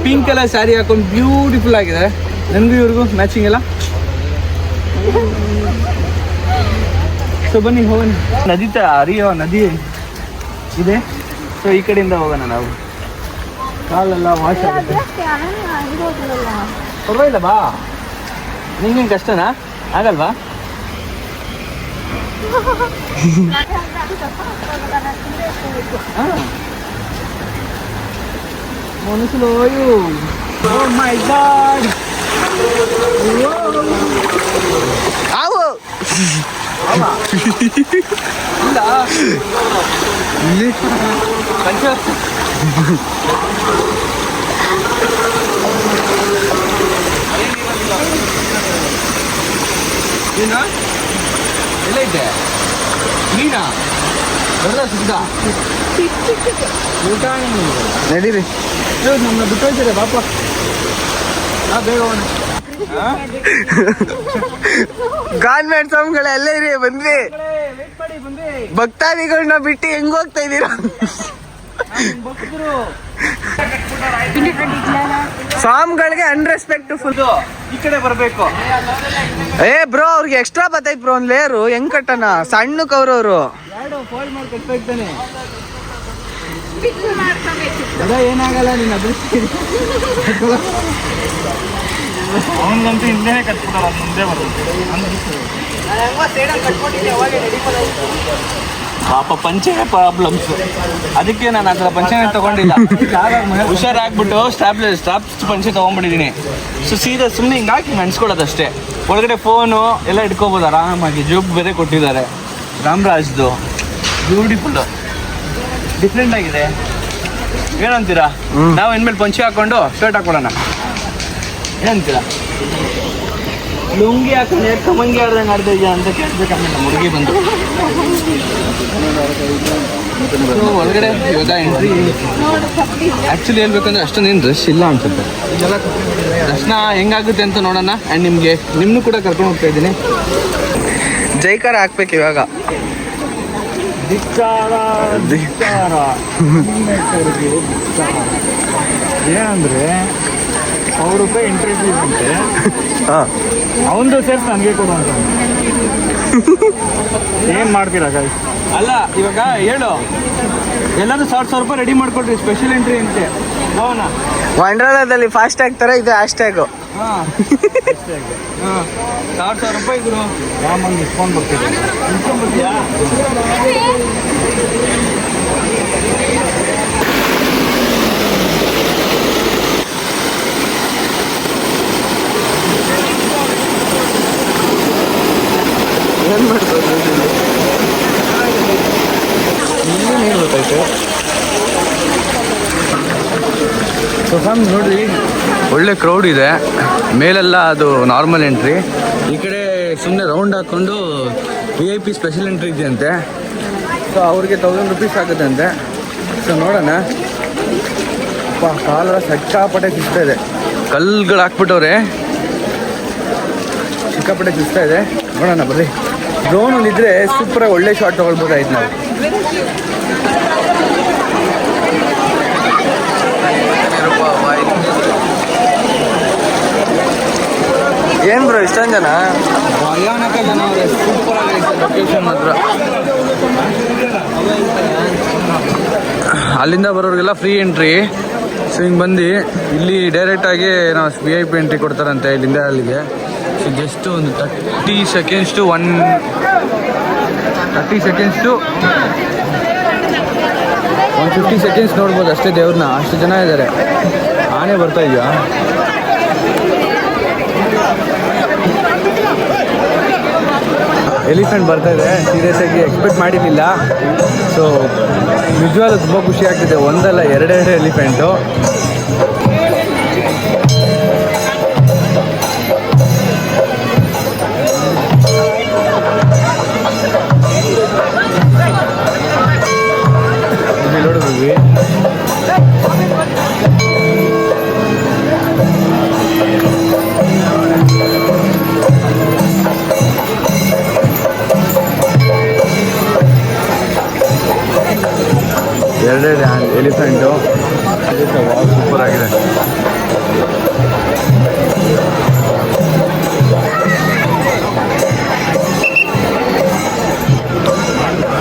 ಪಿಂಕ್ ಕಲರ್ ಸ್ಯಾರಿ ಹಾಕೊಂಡು ಬ್ಯೂಟಿಫುಲ್ ಆಗಿದೆ. ನನಗೂ ಇವ್ರಿಗೂ ಮ್ಯಾಚಿಂಗ್ ಎಲ್ಲ. ಸೊ ಬನ್ನಿ ಹೋಗೋಣ. ಹರಿಯೋ ನದಿ ಇದೆ. ಸೊ ಈ ಕಡೆಯಿಂದ ಹೋಗೋಣ ನಾವು. ಕಾಲೆಲ್ಲ ವಾಶ್ ಆಗುತ್ತೆ. ಪರವಾಗಿಲ್ಲ ಬಾ. ನಿಂಗೇನು ಕಷ್ಟನಾ? ಆಗಲ್ವಾ? ಮನಸ್ಸು ಓ ಮೈ ಗಾಡ್. ಆವು ಇಲ್ಲ ಇಲ್ಲಿ ಪಂಚಾಯತ್ ಏನ ಎಲ್ಲ ಇದ್ದೆ ಮೀನಾ ಬರಲ್ಲ ಸಿಗ್ದ ಊಟ ನಡೀರಿ. ನಮ್ಮನ್ನ ಬಿಟ್ಟು ಹೋಗ್ತಾರೆ ಪಾಪ. ಬೇಗ ಹೋಗೋಣ. ಗಾರ್ಮೆಂಟ್ ಸ್ವಾಮಿಗಳು ಎಲ್ಲ ಇರಿ, ಬಂದ್ವಿ. ಭಕ್ತಾದಿಗಳನ್ನ ಬಿಟ್ಟು ಹೆಂಗ್ ಹೋಗ್ತಾ ಇದೀರಾ? ಸ್ವಾಮಿಗಳಿಗೆ ಅನ್ರೆಸ್ಪೆಕ್ಟ್ ಫುಲ್. ಈ ಕಡೆ ಬರಬೇಕು. ಏ ಬ್ರೋ, ಅವ್ರಿಗೆ ಎಕ್ಸ್ಟ್ರಾ ಬತ್ತೈತ್ ಬ್ರೋ, ಒಂದ್ ಲೇರು ಹೆಂಗ್ ಕಟ್ಟಣ? ಸಣ್ಣಕ್ ಅವ್ರವ್ರು ಎರಡು ಫೋಲ್ಡ್ ಮಾಡಿ ಕಟ್ಬೇಕಾನೆ. ಏನಾಗಲ್ಲ ನಿನ್ನ ಅದೃಷ್ಟ. ಅವನಿಗಂತೂ ಹಿಂದೆ ಕಟ್ಬಿಟ್ಟಾರ, ಮುಂದೆ ಬರುತ್ತೆ. ಪಾಪ ಪಂಚೆ ಪ್ರಾಬ್ಲಮ್ಸ್, ಅದಕ್ಕೆ ನಾನು ಆ ಥರ ಪಂಚೆನೇ ತಗೊಂಡಿಲ್ಲ. ಹುಷಾರಾಗ್ಬಿಟ್ಟು ಸ್ಟ್ರಾಪ್ಸ್ ಪಂಚೆ ತೊಗೊಂಡ್ಬಿಟ್ಟಿದ್ದೀನಿ. ಸೊ ಸೀದಾ ಸುಮ್ಮನೆ ಹಿಂಗೆ ಹಾಕಿ ಮೆಣಸ್ಕೊಳ್ಳೋದಷ್ಟೇ. ಒಳಗಡೆ ಫೋನು ಎಲ್ಲ ಇಟ್ಕೋಬೋದು ಆರಾಮಾಗಿ. ಜೋಬ್ ಬೇರೆ ಕೊಟ್ಟಿದ್ದಾರೆ ರಾಮ್ರಾಜ್ದು. ಬ್ಯೂಟಿಫುಲ್ಲು, ಡಿಫ್ರೆಂಟ್ ಆಗಿದೆ. ಏನಂತೀರಾ? ನಾವು ಇನ್ಮೇಲೆ ಪಂಚೆ ಹಾಕ್ಕೊಂಡು ಶರ್ಟ್ ಹಾಕೊಳ್ಳೋಣ, ಏನಂತೀರಾ? ಲುಂಗಿ ಹಾಕೊಂಡು ಕಮಂಗಿ ಆಡ್ದಂಗೆ ಆಡ್ತಾ ಇದೆಯಾ ಅಂತ ಕೇಳ್ಬೇಕಂದ್ರೆ ನಮ್ಮ ಹುಡುಗಿ ಬಂದು. ಒಳಗಡೆ ಇವಾಗ ಎಂಟ್ರಿ ಆ್ಯಕ್ಚುಲಿ ಹೇಳ್ಬೇಕಂದ್ರೆ ಅಷ್ಟೊಂದೇನು ರಶ್ ಇಲ್ಲ ಅನ್ಸುತ್ತೆ. ದರ್ಶನ ಹೆಂಗಾಗುತ್ತೆ ಅಂತ ನೋಡೋಣ. ಆ್ಯಂಡ್ ನಿಮ್ಮನ್ನು ಕೂಡ ಕರ್ಕೊಂಡು ಹೋಗ್ತಾ ಇದ್ದೀನಿ. ಜೈಕಾರ ಹಾಕ್ಬೇಕು ಇವಾಗ. ಏನಂದ್ರೆ ₹100 ಎಂಟ್ರಿ ಫೀಸ್ ಅಂತೆ. ಅವನದು ಸೇರ್ಸ್ ನನಗೆ ಕೊಡು ಅಂತ. ಏನ್ ಮಾಡ್ತೀರಾ ಗಾಯ್ಸ್? ಅಲ್ಲ ಇವಾಗ ಹೇಳು, ಎಲ್ಲರೂ ₹1,000 ರೆಡಿ ಮಾಡ್ಕೊಡ್ರಿ ಸ್ಪೆಷಲ್ ಎಂಟ್ರಿ ಅಂತೆ. ಹೋಗೋಣ. ವಂಡರ್ಲಾದಲ್ಲಿ ಫಾಸ್ಟ್ ಆಗ್ತಾರೆ, ಇದು ಹ್ಯಾಶ್ ಟ್ಯಾಗು. ಹಾಂ ₹1,000 ಇದ್ರು. ರಾಮಂದು ಇಸ್ಕೊಂಡು ಬರ್ತೀವಿ. ಬರ್ತೀಯಾ? ಏನು ಮಾಡ್ಬೋದು? ನೀನು ಗೊತ್ತಾಯ್ತು. ಸೊ ಫ್ಯಾಮ್ ನೋಡ್ರಿ, ಒಳ್ಳೆ ಕ್ರೌಡ್ ಇದೆ. ಮೇಲೆಲ್ಲ ಅದು ನಾರ್ಮಲ್ ಎಂಟ್ರಿ, ಈ ಕಡೆ ಸುಮ್ಮನೆ ರೌಂಡ್ ಹಾಕ್ಕೊಂಡು VIP ಸ್ಪೆಷಲ್ ಎಂಟ್ರಿ ಇದೆಯಂತೆ. ಸೊ ಅವ್ರಿಗೆ ₹1,000 ಆಗುತ್ತೆ ಅಂತೆ. ಸೊ ನೋಡೋಣ. ಕಾಲ ಸಿಕ್ಕಾಪಟ್ಟೆ ಸಿಗ್ತಾ ಇದೆ, ಕಲ್ಲುಗಳು ಹಾಕ್ಬಿಟ್ಟವ್ರೆ, ಸಿಕ್ಕಾಪಟ್ಟೆ ಸಿಗ್ತಾ ಇದೆ. ನೋಡೋಣ ಬರ್ರಿ. ಡ್ರೋನ್ ಒಂದಿದ್ರೆ ಸೂಪರಾಗಿ ಒಳ್ಳೆ ಶಾಟ್ ತೊಗೊಳ್ಬೋದಾಯ್ತು ನಾವು. ಏನ್ ಬ್ರೋ ಇಷ್ಟೊಂದು ಜನ? ಭಯಾನಕ ಜನ ಅವರೇ, ಸೂಪರ್ ಆಗೈತೆ ಲೊಕೇಶನ್ ಮಾತ್ರ. ಅಲ್ಲಿಂದ ಬರೋರಿಗೆಲ್ಲ ಫ್ರೀ ಎಂಟ್ರಿ. ಸೊ ಹಿಂಗೆ ಬಂದು ಇಲ್ಲಿ ಡೈರೆಕ್ಟಾಗಿ ನಾವು VIP ಎಂಟ್ರಿ ಕೊಡ್ತಾರಂತೆ ಇಲ್ಲಿಂದ ಅಲ್ಲಿಗೆ. ಸೊ ಜಸ್ಟ್ ಒಂದು 30 seconds to 150 seconds ನೋಡ್ಬೋದು ಅಷ್ಟೇ ದೇವ್ರನ್ನ. ಅಷ್ಟು ಜನ ಇದ್ದಾರೆ. ಆನೆ ಬರ್ತಾ ಇದೆಯಾ? ಎಲಿಫೆಂಟ್ ಬರ್ತಾ ಇದೆ. ಸೀರಿಯಸ್ ಆಗಿ ಎಕ್ಸ್ಪೆಕ್ಟ್ ಮಾಡಿರಲಿಲ್ಲ. ಸೊ ನಿಜವಾಗ್ಲೂ ತುಂಬ ಖುಷಿ ಆಗ್ತಿದೆ. ಒಂದಲ್ಲ ಎರಡೆರಡು ಎಲಿಫೆಂಟು. ನೋಡಿದ್ವಿ. ಎಲಿಫೆಂಟು ಸೂಪರ್ ಆಗಿದೆ.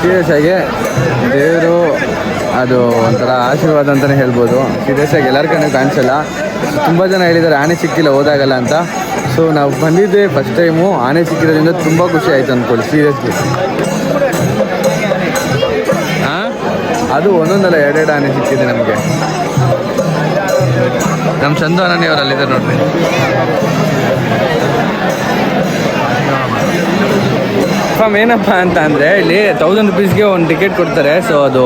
ಸೀರಿಯಸ್ ಆಗಿ ದೇವರು ಅದು ಒಂಥರ ಆಶೀರ್ವಾದ ಅಂತಲೇ ಹೇಳ್ಬೋದು. ಸೀರಿಯಸ್ ಆಗಿ ಎಲ್ಲರ ಕಣ್ಣು ಕಾಣಿಸಲ್ಲ. ತುಂಬ ಜನ ಹೇಳಿದ್ದಾರೆ ಆನೆ ಸಿಕ್ಕಿಲ್ಲ ಹೋದಾಗಲ್ಲ ಅಂತ. ಸೊ ನಾವು ಬಂದಿದ್ದೆ ಫಸ್ಟ್ ಟೈಮು, ಆನೆ ಸಿಕ್ಕಿರೋದ್ರಿಂದ ತುಂಬ ಖುಷಿ ಆಯಿತು ಅಂದ್ಕೊಳ್ಳಿ ಸೀರಿಯಸ್ಲಿ. ಹಾಂ, ಅದು ಒಂದೊಂದಲ್ಲ ಎರಡೆರಡು ಆನೆ ಸಿಕ್ಕಿದೆ ನಮಗೆ. ನಮ್ಮ ಚಂದು ಅನನ್ಯವ್ರು ಅಲ್ಲಿದ್ದಾರೆ ನೋಡ್ರಿ. ಏನಪ್ಪ ಅಂತ ಅಂದರೆ ಇಲ್ಲಿ 1000 rupeesಗೆ ಒಂದು ಟಿಕೆಟ್ ಕೊಡ್ತಾರೆ. ಸೊ ಅದು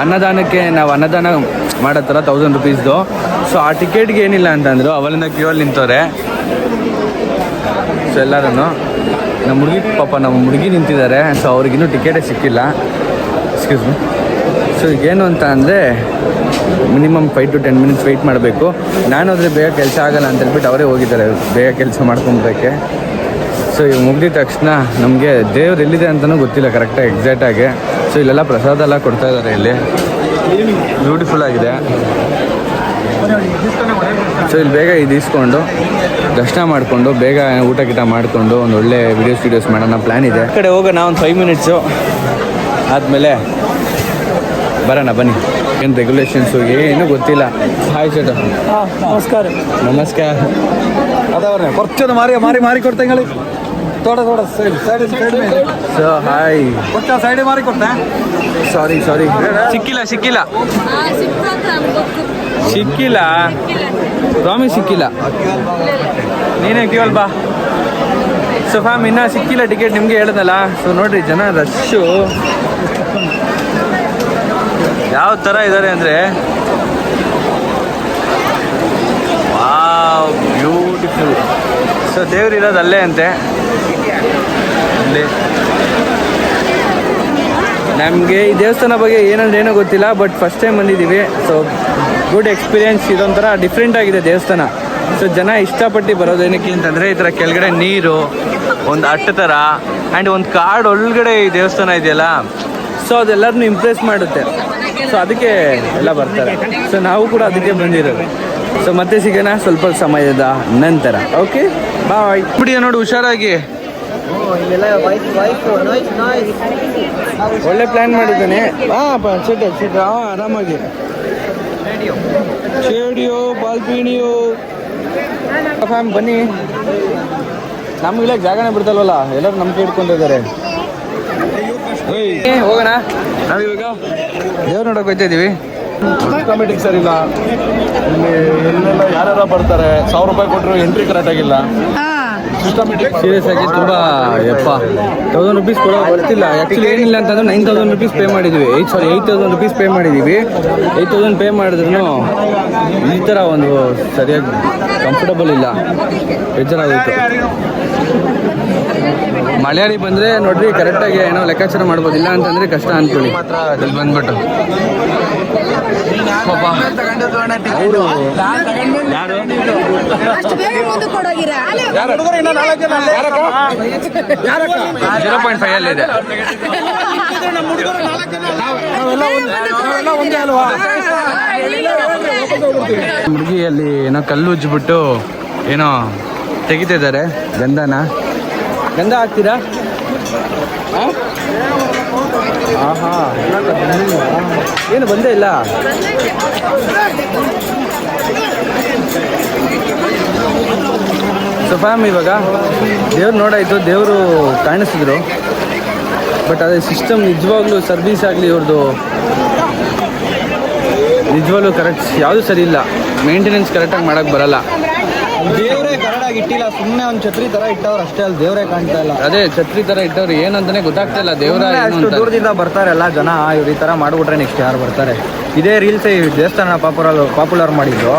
ಅನ್ನದಾನಕ್ಕೆ, ನಾವು ಅನ್ನದಾನ ಮಾಡೋ ಥರ 1000 rupeesದು. ಸೊ ಆ ಟಿಕೆಟ್ಗೆ ಏನಿಲ್ಲ ಅಂತಂದರು, ಅವಲಿಂದ ಕ್ಯೂವಲ್ಲಿ ನಿಂತವ್ರೆ. ಸೊ ಎಲ್ಲರೂ ನಮ್ಮ ಹುಡುಗಿ ನಿಂತಿದ್ದಾರೆ. ಸೊ ಅವ್ರಿಗಿನ್ನೂ ಟಿಕೆಟೇ ಸಿಕ್ಕಿಲ್ಲ. Excuse me. ಸೊ ಈಗೇನು ಅಂತ ಅಂದರೆ ಮಿನಿಮಮ್ 5 to 10 minutes ವೆಯ್ಟ್ ಮಾಡಬೇಕು. ನಾನು ಆದರೆ ಬೇಗ ಕೆಲಸ ಆಗಲ್ಲ ಅಂತ ಹೇಳ್ಬಿಟ್ಟು ಅವರೇ ಹೋಗಿದ್ದಾರೆ ಬೇಗ ಕೆಲಸ ಮಾಡ್ಕೊಬೇಕೆ. ಸೊ ಇವು ಮುಗಿದ ತಕ್ಷಣ ನಮಗೆ ದೇವ್ರು ಎಲ್ಲಿದೆ ಅಂತಲೂ ಗೊತ್ತಿಲ್ಲ ಕರೆಕ್ಟಾಗಿ ಎಕ್ಸಾಕ್ಟಾಗಿ. ಸೊ ಇಲ್ಲೆಲ್ಲ ಪ್ರಸಾದ ಎಲ್ಲ ಕೊಡ್ತಾ ಇದ್ದಾರೆ. ಇಲ್ಲಿ ಬ್ಯೂಟಿಫುಲ್ ಆಗಿದೆ. ಸೊ ಇಲ್ಲಿ ಬೇಗ ಇದು ಇಸ್ಕೊಂಡು ದರ್ಶನ ಮಾಡಿಕೊಂಡು ಬೇಗ ಊಟ ಗೀಟ ಮಾಡಿಕೊಂಡು ಒಂದು ಒಳ್ಳೆ ವಿಡಿಯೋಸ್ ಮಾಡೋಣ ಪ್ಲ್ಯಾನ್ ಇದೆ. ಆ ಕಡೆ ಹೋಗೋಣ ಒಂದು 5 minutes ಆದಮೇಲೆ ಬರೋಣ ಬನ್ನಿ. ಏನು ರೆಗ್ಯುಲೇಷನ್ಸು ಏನೂ ಗೊತ್ತಿಲ್ಲ. ಹಾಯ್ ചേട്ടാ. ನಮಸ್ಕಾರ. ನಮಸ್ಕಾರ. അതവരെ കുറച്ചൊന്ന് മാറി കൊടുത്തേ നിങ്ങള്. തോടെ സൈഡ് ಸೊ ಹಾಯ್. ಕೊಟ್ಟ ಸೈಡ್ ಮಾರಿ ಕೊಟ್ಟೆ. ಸಾರಿ ಸಿಕ್ಕಿಲ್ಲ ಪ್ರಾಮಿಸ್ ಸಿಕ್ಕಿಲ್ಲ. ನೀನೇ ಕೇವಲ್ ಬಾ. ಸೊ ಫ್ಯಾಮ್ ಇನ್ನೂ ಸಿಕ್ಕಿಲ್ಲ ಟಿಕೆಟ್, ನಿಮಗೆ ಹೇಳ್ದಲ್ಲ. ಸೊ ನೋಡ್ರಿ ಜನ ರಶ್ಶು ಯಾವ ಥರ ಇದ್ದಾರೆ ಅಂದರೆ ವಾವ್ ಬ್ಯೂಟಿಫುಲ್. ಸೊ ದೇವ್ರು ಇರೋದು ಅಲ್ಲೇ ಅಂತೆ. ಅಲ್ಲಿ ನಮಗೆ ಈ ದೇವಸ್ಥಾನ ಬಗ್ಗೆ ಏನೋ ಗೊತ್ತಿಲ್ಲ, ಬಟ್ ಫಸ್ಟ್ ಟೈಮ್ ಬಂದಿದ್ದೀವಿ. So good experience. ಇದೊಂಥರ ಡಿಫ್ರೆಂಟ್ ಆಗಿದೆ ದೇವಸ್ಥಾನ. ಸೊ ಜನ ಇಷ್ಟಪಟ್ಟು ಬರೋದು ಏನಕ್ಕೆ ಅಂತಂದರೆ ಈ ಥರ ಕೆಳಗಡೆ ನೀರು, ಒಂದು ಅಟ್ಟ ಥರ ಆ್ಯಂಡ್ ಒಂದು ಕಾಡು ಒಳಗಡೆ ಈ ದೇವಸ್ಥಾನ ಇದೆಯಲ್ಲ. ಸೊ ಅದೆಲ್ಲರನ್ನೂ ಇಂಪ್ರೆಸ್ ಮಾಡುತ್ತೆ. ಸೊ ಅದಕ್ಕೆ ಎಲ್ಲ ಬರ್ತಾರೆ. ಸೊ ನಾವು ಕೂಡ ಅದಕ್ಕೆ ಬಂದಿರೋದು. ಸೊ ಮತ್ತೆ ಸಿಗೋಣ ಸ್ವಲ್ಪ ಸಮಯದ ನಂತರ. Okay bye. ಬಿಡಿ ನೋಡಿ ಹುಷಾರಾಗಿ. ಒಳ್ಳೆ ಪ್ಲ್ಯಾನ್ ಮಾಡಿದ್ದಾನೆ. ಆರಾಮಾಗಿ ಚೇಡಿಯೋ ಬಾಲ್ಪಿಣಿಯೋ ಫ್ಯಾಮ್ ಬನ್ನಿ. ನಮ್ಗಿಲ್ಲ ಜಾಗನೇ ಬಿಡ್ತಲ್ವಲ್ಲ, ಎಲ್ಲರೂ ನಂಬಿಕೆ ಇಟ್ಕೊಂಡಿದ್ದಾರೆ. ಹೋಗೋಣ. ನಾವಿವಾಗ ದೇವ್ರು ನೋಡೋಕೆ ಹೋಗ್ತಾ ಇದ್ದೀವಿ. ಕಮಿಟಿಗೆ ಸರಿ ಇಲ್ಲ. ಇಲ್ಲಿ ಎಲ್ಲೆಲ್ಲ ಯಾರ್ಯಾರ ಬರ್ತಾರೆ, 1000 ರೂಪಾಯಿ ಕೊಟ್ಟರು ಎಂಟ್ರಿ ಕರೆಕ್ಟ್ ಆಗಿಲ್ಲ. ಸೀರಿಯಸ್ ಆಗಿ ತುಂಬ 1000 rupees ಕೂಡ ಬರ್ತಿಲ್ಲ. ಆ್ಯಕ್ಚುಲಿ ಏನಿಲ್ಲ ಅಂತಂದ್ರೆ 9000 rupees ಪೇ ಮಾಡಿದ್ವಿ. 8000 rupees ಪೇ ಮಾಡಿದ್ದೀವಿ. 8000 ಪೇ ಮಾಡಿದ್ರು ಈ ಥರ ಒಂದು ಸರಿಯಾಗಿ ಕಂಫರ್ಟಬಲ್ ಇಲ್ಲ, ಬೇಜಾರಾಗೋಯ್ತು. ಮಲಯಾಳಿ ಬಂದರೆ ನೋಡ್ರಿ ಕರೆಕ್ಟಾಗಿ ಏನೋ ಲೆಕ್ಕಾಚಾರ ಮಾಡ್ಬೋದು. ಇಲ್ಲ ಅಂತಂದರೆ ಕಷ್ಟ ಅಂದ್ಕೊಳ್ಳಿ. ಇಲ್ಲಿ ಬಂದ್ಬಿಟ್ಟು ಅವರು ಯಾರು 0.5 ಅಲ್ಲಿದೆ. ಹುಡುಗಿಯಲ್ಲಿ ಏನೋ ಕಲ್ಲು ಉಜ್ಜಿಬಿಟ್ಟು ಏನೋ ತೆಗಿತಿದ್ದಾರೆ. ಗಂಧ ಹಾಕ್ತೀರಾ? ಆಹಾ, ಏನು ಬಂದೇ ಇಲ್ಲ. ಸೊ ಫ್ಯಾಮ್ ಇವಾಗ ದೇವ್ರು ನೋಡಾಯಿತು, ದೇವರು ಕಾಣಿಸಿದ್ರು. ಬಟ್ ಅದೇ ಸಿಸ್ಟಮ್ ನಿಜವಾಗ್ಲೂ ಸರ್ವಿಸ್ ಆಗಲಿ ಇವ್ರದ್ದು ನಿಜವಾಗ್ಲೂ ಕರೆಕ್ಟ್ ಯಾವುದು ಸರಿ ಇಲ್ಲ. ಮೇಂಟೆನೆನ್ಸ್ ಕರೆಕ್ಟಾಗಿ ಮಾಡೋಕ್ಕೆ ಬರಲ್ಲ. ದೇವ್ರೇ ಕರೆಕ್ಟಾಗಿ ಇಟ್ಟಿಲ್ಲ, ಸುಮ್ಮನೆ ಒಂದು ಛತ್ರಿ ತರ ಇಟ್ಟವ್ರು ಅಷ್ಟೇ. ಅಲ್ಲಿ ದೇವ್ರೇ ಕಾಣ್ತಾ ಇಲ್ಲ. ಅದೇ ಛತ್ರಿ ತರ ಇಟ್ಟವ್ರು ಏನಂತಾನೆ ಗೊತ್ತಾಗ್ತಾ ಇಲ್ಲ. ದೇವರ ಅಷ್ಟು ದೂರದಿಂದ ಬರ್ತಾರಲ್ಲ ಜನ, ಇವ್ರು ಈ ತರ ಮಾಡ್ಬಿಟ್ರೆ ನೆಕ್ಸ್ಟ್ ಯಾರು ಬರ್ತಾರೆ? ಇದೇ ರೀಲ್ಸ್ ಈ ದೇವಸ್ಥಾನ ಪಾಪ್ಯುಲರ್ ಮಾಡಿದ್ದು.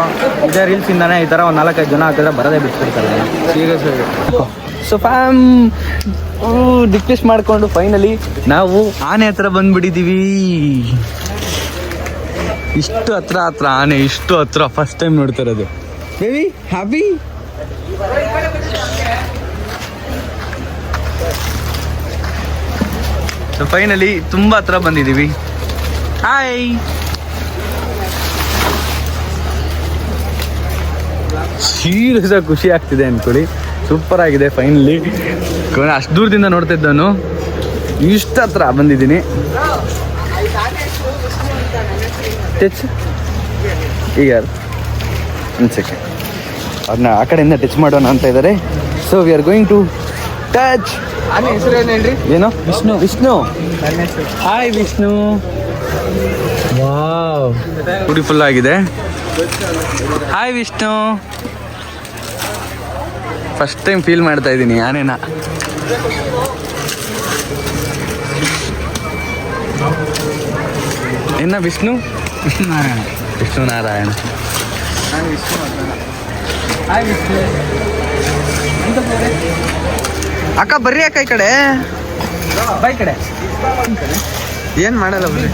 ಇದೇ ರೀಲ್ಸ್ ಇಂದಾನೆ ಈ ತರ ಒಂದು 4-5 ಜನ ಹಾಕಿದ್ರೆ ಬರೋದೇ ಬಿಟ್ಬಿಡ್ತಾರೆ ಸೀರಿಯಸ್ ಆಗಿ. ಸೊ ಫ್ಯಾಮ್ ಡಿಸ್ಕಸ್ ಮಾಡಿಕೊಂಡು ಫೈನಲಿ ನಾವು ಆನೆ ಹತ್ರ ಬಂದ್ಬಿಟ್ಟಿದ್ದೀವಿ. ಇಷ್ಟು ಹತ್ರ ಆನೆ, ಇಷ್ಟು ಹತ್ರ ಫಸ್ಟ್ ಟೈಮ್ ನೋಡ್ತಾ ಇರೋದು. Baby happy? ಸೊ ಫೈನಲಿ ತುಂಬ ಹತ್ರ ಬಂದಿದ್ದೀವಿ. ಹಾಯ್. ಸೀರಿಯಸ್ ಆಗಿ ಖುಷಿ ಆಗ್ತಿದೆ ಅಂದ್ಕೊಳ್ಳಿ. ಸೂಪರ್ ಆಗಿದೆ ಫೈನಲಿ. ಅಷ್ಟು ದೂರದಿಂದ ನೋಡ್ತಾ ಇದ್ದವನು ಇಷ್ಟ ಹತ್ರ ಬಂದಿದ್ದೀನಿ. ಟಚ್ ಈಗ ಒಂದು ಸೆಕೆಂಡ್ ಅದನ್ನ ಆ ಕಡೆಯಿಂದ ಟಚ್ ಮಾಡೋಣ ಅಂತ ಇದ್ದಾರೆ. So we are going to touch. ಹೆಸರು ಏನು ಹೇಳ್ರಿ? ಏನೋ Vishnu. Hi Vishnu. Wow beautiful ಆಗಿದೆ. Hi Vishnu. First time feel ಮಾಡ್ತಾ ಇದ್ದೀನಿ ಆನೆನ. ಇನ್ನ ವಿಷ್ಣು ನಾರಾಯಣ. ಹಾಯ್ ವಿಷ್ಣು. ಅಕ್ಕ ಬರ್ರಿ ಅಕ್ಕ ಈ ಕಡೆ. ಬೈ ಕಡೆ ಏನು ಮಾಡಲ್ಲ ಬರ್ರಿ.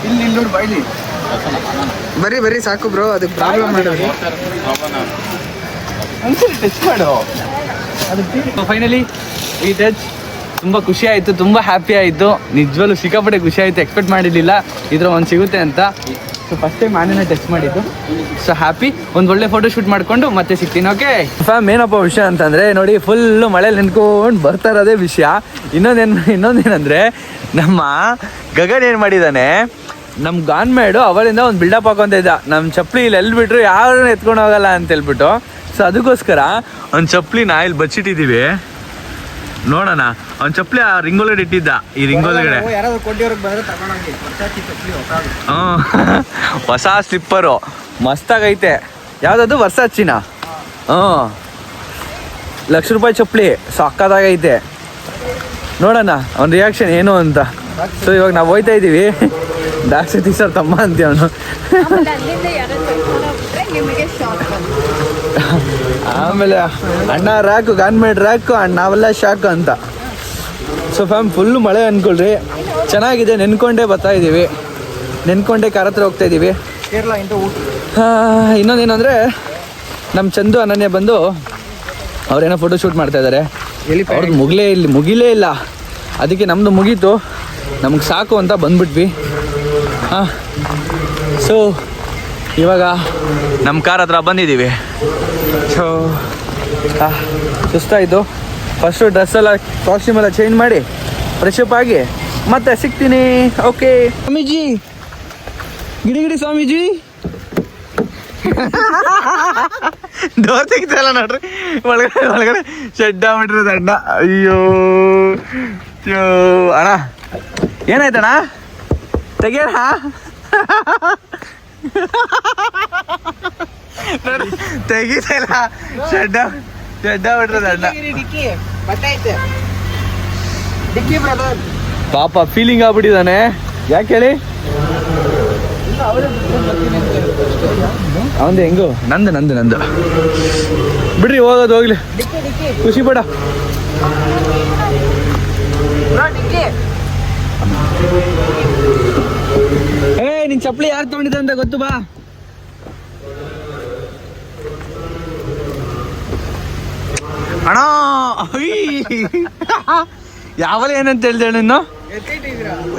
ಇಲ್ಲಿ ನೋಡಿ ಬಾಯ್ಲಿ. ಬರ್ರಿ ಸಾಕು ಬ್ರೋ, ಅದಕ್ಕೆ ಪ್ರಾಬ್ಲಮ್ ಮಾಡೋದು. ಟಚ್ ಮಾಡು. ಫೈನಲಿ ಈ ಟಚ್ ತುಂಬ ಖುಷಿ ಆಯಿತು, ತುಂಬ ಹ್ಯಾಪಿ ಆಯಿತು. ನಿಜವಲ್ಲೂ ಸಿಕ್ಕಾಪಟ್ಟೆ ಖುಷಿ ಆಯಿತು. ಎಕ್ಸ್ಪೆಕ್ಟ್ ಮಾಡಿರಲಿಲ್ಲ ಇದ್ರ ಒಂದು ಸಿಗುತ್ತೆ ಅಂತ. ಸೊ ಫಸ್ಟ್ ಟೈಮ್ ಆನೆನ ಟಚ್ ಮಾಡಿದ್ದು. So happy. ಒಂದು ಒಳ್ಳೆ ಫೋಟೋ ಶೂಟ್ ಮಾಡಿಕೊಂಡು ಮತ್ತೆ ಸಿಗ್ತೀನಿ. ಓಕೆ ಫ್ಯಾಮ್, ಏನಪ್ಪ ವಿಷಯ ಅಂತಂದರೆ ನೋಡಿ, ಫುಲ್ಲು ಮಳೇಲಿ ನೆನ್ಕೊಂಡು ಬರ್ತಾ ಇರೋದೇ ವಿಷಯ. ಇನ್ನೊಂದೇನಂದರೆ ನಮ್ಮ ಗಗನ್ ಏನು ಮಾಡಿದ್ದಾನೆ, ನಮ್ಮ ಗಾನ್ಮೇಡು ಅವಳಿಂದ ಒಂದು ಬಿಲ್ಡಪ್ ಹಾಕೊಂತ ಇದ್ದ. ನಮ್ಮ ಚಪ್ಪಲಿ ಇಲ್ಲಿ ಎಲ್ಲಿ ಬಿಟ್ಟರು ಯಾರನ್ನ ಎತ್ಕೊಂಡು ಹೋಗಲ್ಲ ಅಂತ ಹೇಳ್ಬಿಟ್ಟು. ಸೊ ಅದಕ್ಕೋಸ್ಕರ ಒಂದು ಚಪ್ಪಲಿನ ಇಲ್ಲಿ ಬಚ್ಚಿಟ್ಟಿದ್ದೀವಿ. ನೋಡೋಣ, ಅವ್ನ ಚಪ್ಪಲಿ ಆ ರಿಂಗೊಳಗಡೆ ಇಟ್ಟಿದ್ದ. ಈ ರಿಂಗೊಳಗಡೆ ಯಾರಾದ್ರೂ ಕೊಟ್ಟಿಯವ್ರಿಗೆ ಬಂದ್ರೆ ತಗೊಂಡೋಗಿ. ಹೊಸ ಸ್ಲಿಪ್ಪರು ಮಸ್ತಾಗೈತೆ. ಯಾವುದದು ವರ್ಸಾಚಿನ? ₹1,00,000 ಚಪ್ಪಲಿ ಸಕ್ಕತ್ತಾಗೈತೆ. ನೋಡೋಣ ಅವ್ನ ರಿಯಾಕ್ಷನ್ ಏನು ಅಂತ. ಸೊ ಇವಾಗ ನಾವು ಹೋಯ್ತಾ ಇದ್ದೀವಿ. ದಾಕ್ಷತಿ ಸರ್ ತಮ್ಮ ಅಂತೀವಿ ಅವನು. ಆಮೇಲೆ ಅಣ್ಣ ರಾಕು, ಗಾನ್ಮೇಡ್ ರಾಕು, ಅಣ್ಣ ನಾವೆಲ್ಲ ಶಾಕು ಅಂತ. ಸೊ ಫ್ಯಾಮ್, ಫುಲ್ಲು ಮಳೆ ಅಂದ್ಕೊಳ್ರಿ. ಚೆನ್ನಾಗಿದೆ. ನೆನ್ಕೊಂಡೇ ಬರ್ತಾ ಇದ್ದೀವಿ. ನೆನ್ಕೊಂಡೇ ಕಾರ್ ಹತ್ರ ಹೋಗ್ತಾ ಇದ್ದೀವಿ. ಕೇರಳ ಇಂದ ಊಟ. ಇನ್ನೊಂದೇನು ಅಂದರೆ, ನಮ್ಮ ಚಂದು ಅನನ್ಯ ಬಂದು ಅವ್ರೇನೋ ಫೋಟೋ ಶೂಟ್ ಮಾಡ್ತಾ ಇದ್ದಾರೆ. ಅವ್ರದ್ದು ಮುಗಿಲೇ ಇಲ್ಲ. ಅದಕ್ಕೆ ನಮ್ಮದು ಮುಗೀತು, ನಮಗೆ ಸಾಕು ಅಂತ ಬಂದ್ಬಿಟ್ವಿ. ಹಾಂ, ಸೊ ಇವಾಗ ನಮ್ಮ ಕಾರ್ ಹತ್ರ ಬಂದಿದ್ದೀವಿ. ಸೊ ಸುಸ್ತಾಯಿತು. ಫಸ್ಟು ಡ್ರೆಸ್ಸೆಲ್ಲ ಕಾಸ್ಟ್ಯೂಮ್ ಎಲ್ಲ ಚೇಂಜ್ ಮಾಡಿ ಫ್ರೆಶಪ್ ಆಗಿ ಮತ್ತೆ ಸಿಗ್ತೀನಿ. ಓಕೆ ಸ್ವಾಮೀಜಿ, ಗಿಡಿ ಸ್ವಾಮೀಜಿ. ಡೋರ್ ತೆಗಿತಲ್ಲ ನೋಡ್ರಿ. ಒಳಗಡೆ ಶೆಡ್ ಆಗ್ಬಿಟ್ಟಿರೋದು ಅಣ್ಣ. ಅಯ್ಯೋ ಅಣ್ಣ, ಏನಾಯ್ತಣ್ಣ? ತೆಗಿಯೋಣ. ತೆಗಿತಲ್ಲ, ಶೆಡ್ ಆಗ್ಬಿಟ್ಟಿರೋದು ಅಣ್ಣ. ಪಾಪ ಫೀಲಿಂಗ್ ಆಗ್ಬಿಟ್ಟಿದ್ದಾನೆ. ಯಾಕೆ ಹೇಳಿ? ಅವಂದು ಹೆಂಗು, ನಂದು ಬಿಡ್ರಿ, ಹೋಗೋದು ಹೋಗ್ಲಿ, ಖುಷಿ ಪಡ. ನಿನ್ ಚಪ್ಪಲಿ ಯಾರು ತಗೊಂಡಿದ್ದ ಅಂತ ಗೊತ್ತು ಬಾ. ಅಣ್ಣ ಯಾವಲ್ಲ ಏನಂತ ಹೇಳ್ದೆ ನೀನು?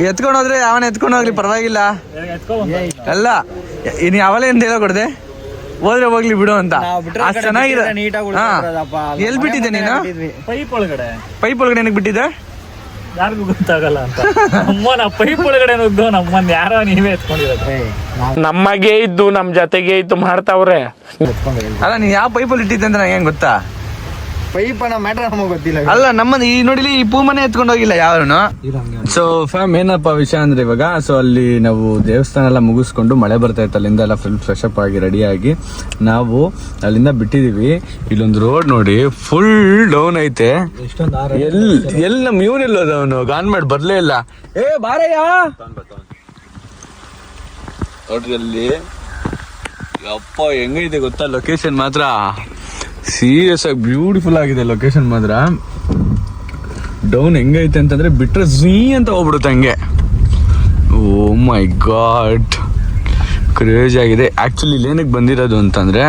ಎತ್ಕೊಂಡು ಹೋದ್ರೆ ಯಾವನ ಎತ್ಕೊಂಡು ಹೋಗ್ಲಿ, ಪರವಾಗಿಲ್ಲ. ಅಲ್ಲ, ಇನ್ನು ಯಾವಲ್ಲ ಅಂತ ಹೇಳೋ ಕೊಡ್ದೆ, ಹೋದ್ರೆ ಹೋಗ್ಲಿ ಬಿಡು ಅಂತ. ಅಷ್ಟು ಚೆನ್ನಾಗಿದೆ. ಎಲ್ಲಿ ಬಿಟ್ಟಿದ್ದೆ ನೀನು? ಪೈಪ್ ಒಳಗಡೆ ಏನಕ್ಕೆ ಬಿಟ್ಟಿದ್ದೆ? ಯಾರಿಗೂ ಗೊತ್ತಾಗಲ್ಲ ಅಂತ. ನಮ್ಮನ ಪೈಪ್ ಒಳಗಡೆ ನುಗ್ದು ನಮ್ಮನ್ನ ಯಾರೋ ನೀವೇ ಎತ್ಕೊಂಡಿರೋದು. ನಮಗೆ ಇದ್ದು ನಮ್ಮ ಜೊತೆಗೆ ಇದ್ದು ಮಾಡ್ತಾವ್ರೆ. ಅಲ್ಲ, ನೀನ್ ಯಾವ ಪೈಪಲ್ಲಿ ಇಟ್ಟಿದ್ದೆ ಅಂತ ನಂಗೆ ಹೆಂಗ್ ಗೊತ್ತಾ? ಪೈಪ್ ಮ್ಯಾಟ್ರ್ ನಮಗೆ ಗೊತ್ತಿಲ್ಲ. ಅಲ್ಲ, ನಮ್ಮನ್ನ ಈ ನೋಡಿಲಿ ಈ ಪೂಮನೆ ಎತ್ಕೊಂಡು ಹೋಗಿಲ್ಲ ಯಾರು. ಸೊ ಫ್ಯಾಮ್, ಏನಪ್ಪ ವಿಷಯ ಅಂದ್ರೆ ಇವಾಗ, ಸೊ ಅಲ್ಲಿ ನಾವು ದೇವಸ್ಥಾನ ಎಲ್ಲ ಮುಗಿಸ್ಕೊಂಡು ಮಳೆ ಬರ್ತಾ ಇತ್ತು. ಅಲ್ಲಿಂದ ಎಲ್ಲ ಫುಲ್ ಫ್ರೆಶ್ ಅಪ್ ಆಗಿ ರೆಡಿ ಆಗಿ ನಾವು ಅಲ್ಲಿಂದ ಬಿಟ್ಟಿದೀವಿ. ಇಲ್ಲೊಂದು ರೋಡ್ ನೋಡಿ, ಫುಲ್ ಡೌನ್ ಐತೆ. ಎಲ್ಲಿ ನಮ್ ಇವನಿಲ್ಲದ ಅವನು ಗಾನ್ಮೇಡ್ ಬರ್ಲೇ ಇಲ್ಲ. ಏ ಬಾರಯ್ಯ ನೋಡ್ರಿ ಅಲ್ಲಿ. ಅಪ್ಪ ಹೆಂಗೈತೆ ಗೊತ್ತಾ ಲೊಕೇಶನ್ ಮಾತ್ರ. ಸೀರಿಯಸ್ ಆಗಿ ಬ್ಯೂಟಿಫುಲ್ ಆಗಿದೆ ಲೊಕೇಶನ್ ಮಾತ್ರ. ಡೌನ್ ಹೆಂಗೈತೆ ಅಂತಂದ್ರೆ ಬಿಟ್ರೆ ಝೀ ಅಂತ ಹೋಗ್ಬಿಡುತ್ತೆ ಹಂಗೆ. ಓ ಮೈ ಗಾಡ್, ಕ್ರೇಜ್ ಆಗಿದೆ. ಆಕ್ಚುಲಿ ಇಲ್ಲಿ ಏನಕ್ಕೆ ಬಂದಿರೋದು ಅಂತಂದ್ರೆ,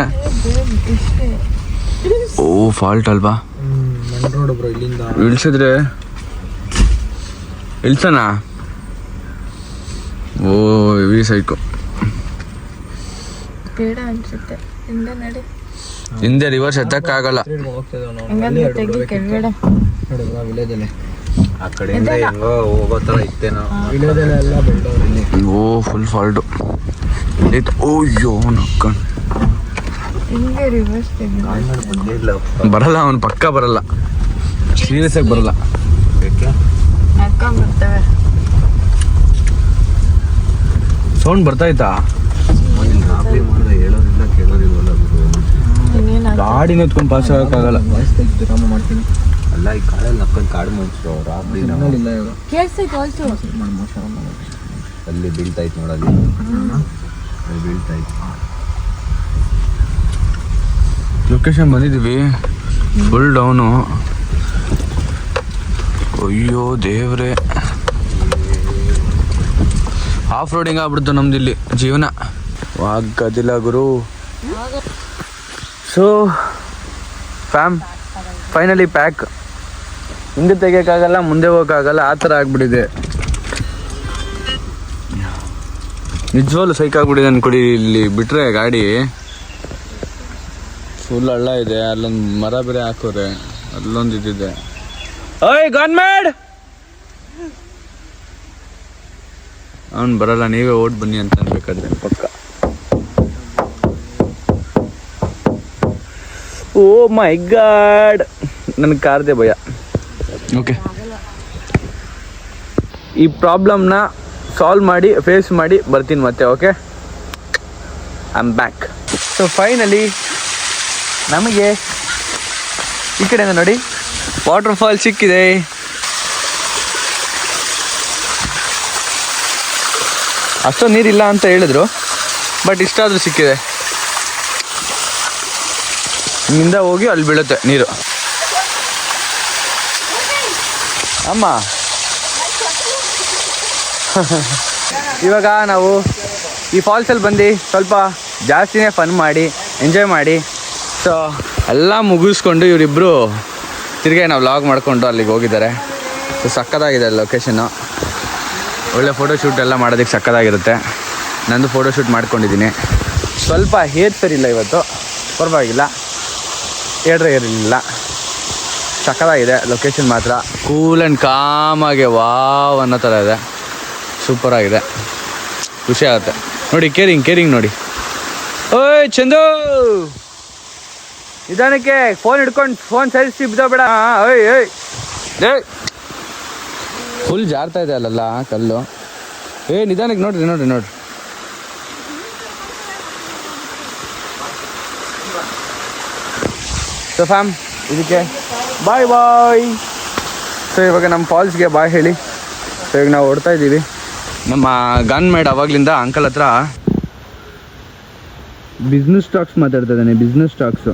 ಓ ಫಾಲ್ಟ್ ಅಲ್ವಾ? ಮಣ್ ರೋಡ್ ಬ್ರೋ, ಇಲ್ಲಿಂದ ಇಳಿಸಿದ್ರೆ ಇಳ್ಸನಾ? ಓ ಹೆವಿ ಸೈಕು. ಬೇಡ ಅನ್ಸುತ್ತೆ, ಹಿಂದೆ ನಡಿ. ಹಿಂದೆ ರಿವರ್ಸ್ ಎತ್ತಕ್ಕಾಗಲ್ಲ. ಹೋಗ್ತಿದ್ದೇವೆ ನಾವು. ಹಂಗಂದ್ರೆ ತೆಗಿ ಕೆಳಗಡೆ. ನೋಡಿ ವಿಲೇಜಲ್ಲಿ ಆ ಕಡೆಯಿಂದ ಹೆಂಗೋ ಹೋಗೋ ತರ ಇತ್ತೇನೋ. ವಿಲೇಜಲ್ಲಿ ಎಲ್ಲ ಬೆಳ್ದವ್ರು ಇಲ್ಲಿ. ಓ ಫುಲ್ ಫಾಲ್ಟು. ಓಯ್ಯೋ ನಕ್ಕಂಡು ಹಿಂಗೆ ರಿವರ್ಸ್ ತೆಗಿ. ಬರಲ್ಲ, ಅವನು ಪಕ್ಕ ಬರಲ್ಲ, ಸೀರಿಯಸ್ ಆಗಿ ಬರಲ್ಲ. ಹಾಕೊಂಡ್ಬರ್ತವೆ. ಸೌಂಡ್ ಬರ್ತಾಯ್ತಾ? ಹೇಳೋದಿಲ್ಲ ಕೇಳೋದಿಲ್ಲ. ಇನ್ನೇನು ಗಾಡಿನ ಎತ್ಕೊಂಡು ಪಾಸ್ ಆಗೋಕ್ಕಾಗಲ್ಲ. ವಾಯ್ಸ್ ತೆಗ್ದು ರಾಮ ಮಾಡ್ತೀನಿ. ಅಲ್ಲ ಈ ಕಾಡಲ್ಲಿ ನಕ್ಕೊಂಡು ಕಾಡು ಮನುಷ್ಯರು ಅವ್ರು ರಾತ್ರಿ ಸಿಗ್ನಲ್ ಇವಾಗ ಕೇಳಿಸೈತೆ ಆಲ್ಸೋ. ಅಲ್ಲಿ ಬೀಳ್ತಾಯ್ತು ನೋಡಲ್ಲಿ, ಅಲ್ಲಿ ಬೀಳ್ತಾಯ್ತು. ಲೊಕೇಶನ್ ಬಂದಿದ್ದೀವಿ, ಫುಲ್ ಡೌನು. ಅಯ್ಯೋ ದೇವ್ರೆ, ಆಫ್ ರೋಡಿಂಗ್ ಆಗ್ಬಿಡ್ತು ನಮ್ದು ಇಲ್ಲಿ ಜೀವನ. ವಾಗದಿಲ್ಲ ಗುರು. So finally pack. ಹಿಂದೆ ತೆಗಿಯೋಕ್ಕಾಗಲ್ಲ, ಮುಂದೆ ಹೋಗೋಕ್ಕಾಗಲ್ಲ, ಆ ಥರ ಆಗ್ಬಿಟ್ಟಿದೆ. ನಿಜವಾಗ್ಲೂ ಸೈಕ್ ಆಗ್ಬಿಟ್ಟಿದೆ ಅನ್ಕೊಡಿ. ಇಲ್ಲಿ ಬಿಟ್ರೆ ಗಾಡಿ ಫುಲ್ ಹಳ್ಳ ಇದೆ, ಅಲ್ಲೊಂದು ಮರ ಬೇರೆ ಹಾಕೋರೆ, ಅಲ್ಲೊಂದು ಇದಿದೆ. ಓಯ್ ಗನ್ ಮ್ಯಾಡ್, ಅವನು ಬರಲ್ಲ, ನೀವೇ ಓಟ್ ಬನ್ನಿ ಅಂತ ಅನ್ಬೇಕಾದ್ರೆ ಪಕ್ಕ. ಓ ಮೈ ಗಾಡ್, ನನಗೆ ಕಾರ್ದೆ ಭಯ. ಓಕೆ, ಈ ಪ್ರಾಬ್ಲಮ್ನ ಸಾಲ್ವ್ ಮಾಡಿ ಫೇಸ್ ಮಾಡಿ ಬರ್ತೀನಿ ಮತ್ತೆ. Okay, I am back. So finally ನಮಗೆ ಈ ಕಡೆಯಿಂದ ನೋಡಿ ವಾಟರ್ ಫಾಲ್ ಸಿಕ್ಕಿದೆ. ಅಷ್ಟೊಂದು ನೀರಿಲ್ಲ ಅಂತ ಹೇಳಿದ್ರು, ಬಟ್ ಇಷ್ಟಾದರೂ ಸಿಕ್ಕಿದೆ. ಇಲ್ಲಿಂದ ಹೋಗಿ ಅಲ್ಲಿ ಬೀಳುತ್ತೆ ನೀರು. ಅಮ್ಮ ಇವಾಗ ನಾವು ಈ ಫಾಲ್ಸಲ್ಲಿ ಬಂದು ಸ್ವಲ್ಪ ಜಾಸ್ತಿನೇ ಫನ್ ಮಾಡಿ ಎಂಜಾಯ್ ಮಾಡಿ, ಸೊ ಎಲ್ಲ ಮುಗಿಸ್ಕೊಂಡು ಇವರಿಬ್ಬರು ತಿರ್ಗಿ ನಾವು ವ್ಲಾಗ್ ಮಾಡಿಕೊಂಡು ಅಲ್ಲಿಗೆ ಹೋಗಿದ್ದಾರೆ. ಸೊ ಸಕ್ಕತ್ತಾಗಿದೆ ಲೊಕೇಶನ್ನು, ಒಳ್ಳೆ ಫೋಟೋಶೂಟ್ ಎಲ್ಲ ಮಾಡೋದಕ್ಕೆ ಸಕ್ಕತ್ತಾಗಿರುತ್ತೆ. ನಂದು ಫೋಟೋಶೂಟ್ ಮಾಡ್ಕೊಂಡಿದ್ದೀನಿ. ಸ್ವಲ್ಪ ಹೇರ್ ಸರಿಯಿಲ್ಲ ಇವತ್ತು, ಪರವಾಗಿಲ್ಲ, ಏರ್ ಇರಲಿಲ್ಲ. ಸಕ್ಕತ್ತಾಗಿದೆ ಲೊಕೇಶನ್ ಮಾತ್ರ, ಕೂಲ್ ಆ್ಯಂಡ್ ಕಾಮಾಗೆ ವಾವ್ ಅನ್ನೋ ಥರ ಇದೆ. ಸೂಪರಾಗಿದೆ, ಖುಷಿ ಆಗುತ್ತೆ ನೋಡಿ. ಕೇರಿಂಗ್ ನೋಡಿ. ಓಯ್ ಚಂದು, ನಿಧಾನಕ್ಕೆ ಫೋನ್ ಹಿಡ್ಕೊಂಡು ಫೋನ್ ಸರಿಸಿ ಬಿದ್ದೋಬೇಡ. ಓಯ್ ಏಯ್ ಏಯ್, ಫುಲ್ ಜಾರ್ತಾ ಇದೆ ಅಲ್ಲಲ್ಲ ಕಲ್ಲು. ನಿಧಾನಕ್ಕೆ ನೋಡ್ರಿ. ಸೊ ಫ್ಯಾಮ್, ಇದಕ್ಕೆ ಬಾಯ್. ಸೊ ಇವಾಗ ನಮ್ಮ ಫಾಲ್ಸ್ಗೆ ಬಾಯ್ ಹೇಳಿ. ಸೊ ಈಗ ನಾವು ಹೊಡ್ತಾ ಇದ್ದೀವಿ. ನಮ್ಮ ಗನ್ ಮೇಡ್ ಅವಾಗ್ಲಿಂದ ಅಂಕಲ್ ಹತ್ರ ಬಿಸ್ನೆಸ್ ಸ್ಟಾಕ್ಸ್ ಮಾತಾಡ್ತಾ ಇದ್ದಾನೆ. ಬಿಸ್ನೆಸ್ ಸ್ಟಾಕ್ಸು,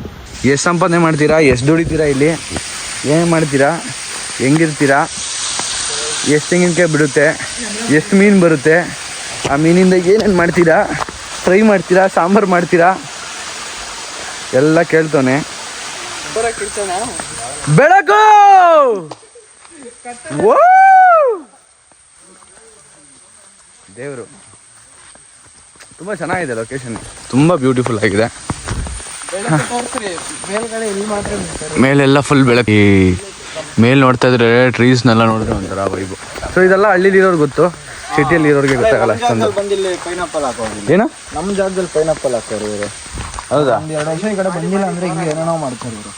ಎಷ್ಟು ಸಂಪಾದನೆ ಮಾಡ್ತೀರಾ, ಎಷ್ಟು ದುಡಿತೀರಾ, ಇಲ್ಲಿ ಏನು ಮಾಡ್ತೀರಾ, ಹೆಂಗಿರ್ತೀರಾ, ಎಷ್ಟು ತೆಂಗಿನಕಾಯಿ ಬಿಡುತ್ತೆ, ಎಷ್ಟು ಮೀನು ಬರುತ್ತೆ, ಆ ಮೀನಿಂದ ಏನೇನು ಮಾಡ್ತೀರಾ, ಫ್ರೈ ಮಾಡ್ತೀರಾ, ಸಾಂಬಾರು ಮಾಡ್ತೀರಾ, ಎಲ್ಲ ಕೇಳ್ತಾನೆ. ಬೆಳಕು ದೇವರು, ತುಂಬ ಚೆನ್ನಾಗಿದೆ ಲೊಕೇಶನ್, ತುಂಬ ಬ್ಯೂಟಿಫುಲ್ ಆಗಿದೆ. ಮೇಲೆಲ್ಲ ಫುಲ್ ಬೆಳಕು. ಮೇಲೆ ನೋಡ್ತಾ ಇದ್ರೆ ಟ್ರೀಸ್ನೆಲ್ಲ ನೋಡಿದ್ರೆ ಒಂಥರ ವೈಬು. ಸೊ ಇದೆಲ್ಲ ಹಳ್ಳಿಲಿ ಇರೋರು ಗೊತ್ತು, ಸಿಟಿಯಲ್ಲಿ ಇರೋರಿಗೆ ಗೊತ್ತಾಗಲ್ಲ ಅಷ್ಟೊಂದು. ಬಂದಿಲ್ಲಿ ಪೈನಾಪಲ್ ಹಾಕೋದು ಏನು ನಮ್ಮ ಜಾಗದಲ್ಲಿ ಪೈನಾಪಲ್ ಹಾಕೋರು ಇವರು. ಹೌದಾ? 2 ವರ್ಷ ಈ ಕಡೆ ಬಂದಿಲ್ಲ ಅಂದ್ರೆ ಹಿಂಗೆ ಏನೋ ಮಾಡ್ತಾರೆ ಇವರು.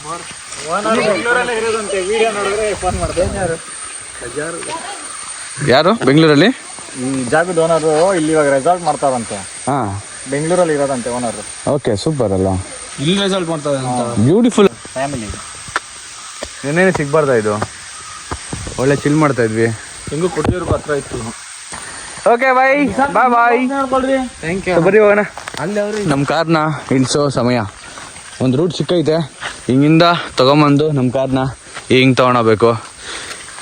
ಯಾರು ಬೆಂಗಳೂರಲ್ಲಿ? ಈ ಜಾಗದ ಓನರು ಇಲ್ಲಿ ಇವಾಗ ರೆಸಾರ್ಟ್ ಮಾಡ್ತಾರಂತೆ. ಹಾಂ, ಬೆಂಗಳೂರಲ್ಲಿ ಇರೋದಂತೆ ಓನರ್. ಓಕೆ, ಸೂಪರ್ ಅಲ್ಲ, ಇಲ್ಲಿ ರೆಸಾರ್ಟ್ ಮಾಡ್ತಾರೆ ಅಂತ. Beautiful family. ನಿನ್ನೇನೆ ಸಿಗ್ಬಾರ್ದ ಇದು, ಒಳ್ಳೆ ಚಿಲ್ ಮಾಡ್ತಾ ಇದ್ವಿ. ಹೆಂಗೂ ಕೊಟ್ಟಿರ್ಬೇಕು, ಹತ್ರ ಇತ್ತು. Okay bye bye. Thank you. ಬರೀ ಹೋಗೋಣ. ಅಲ್ಲಿ ಅವರು ನಮ್ಮ ಕಾರ್ನ ಇಳಿಸೋ ಸಮಯ. ಒಂದು ರೂಟ್ ಸಿಕ್ಕೈತೆ, ಹಿಂಗಿಂದ ತೊಗೊಂಬಂದು ನಮ್ಮ ಕಾರ್ನ ಹಿಂಗೆ ತೊಗೊಳಬೇಕು.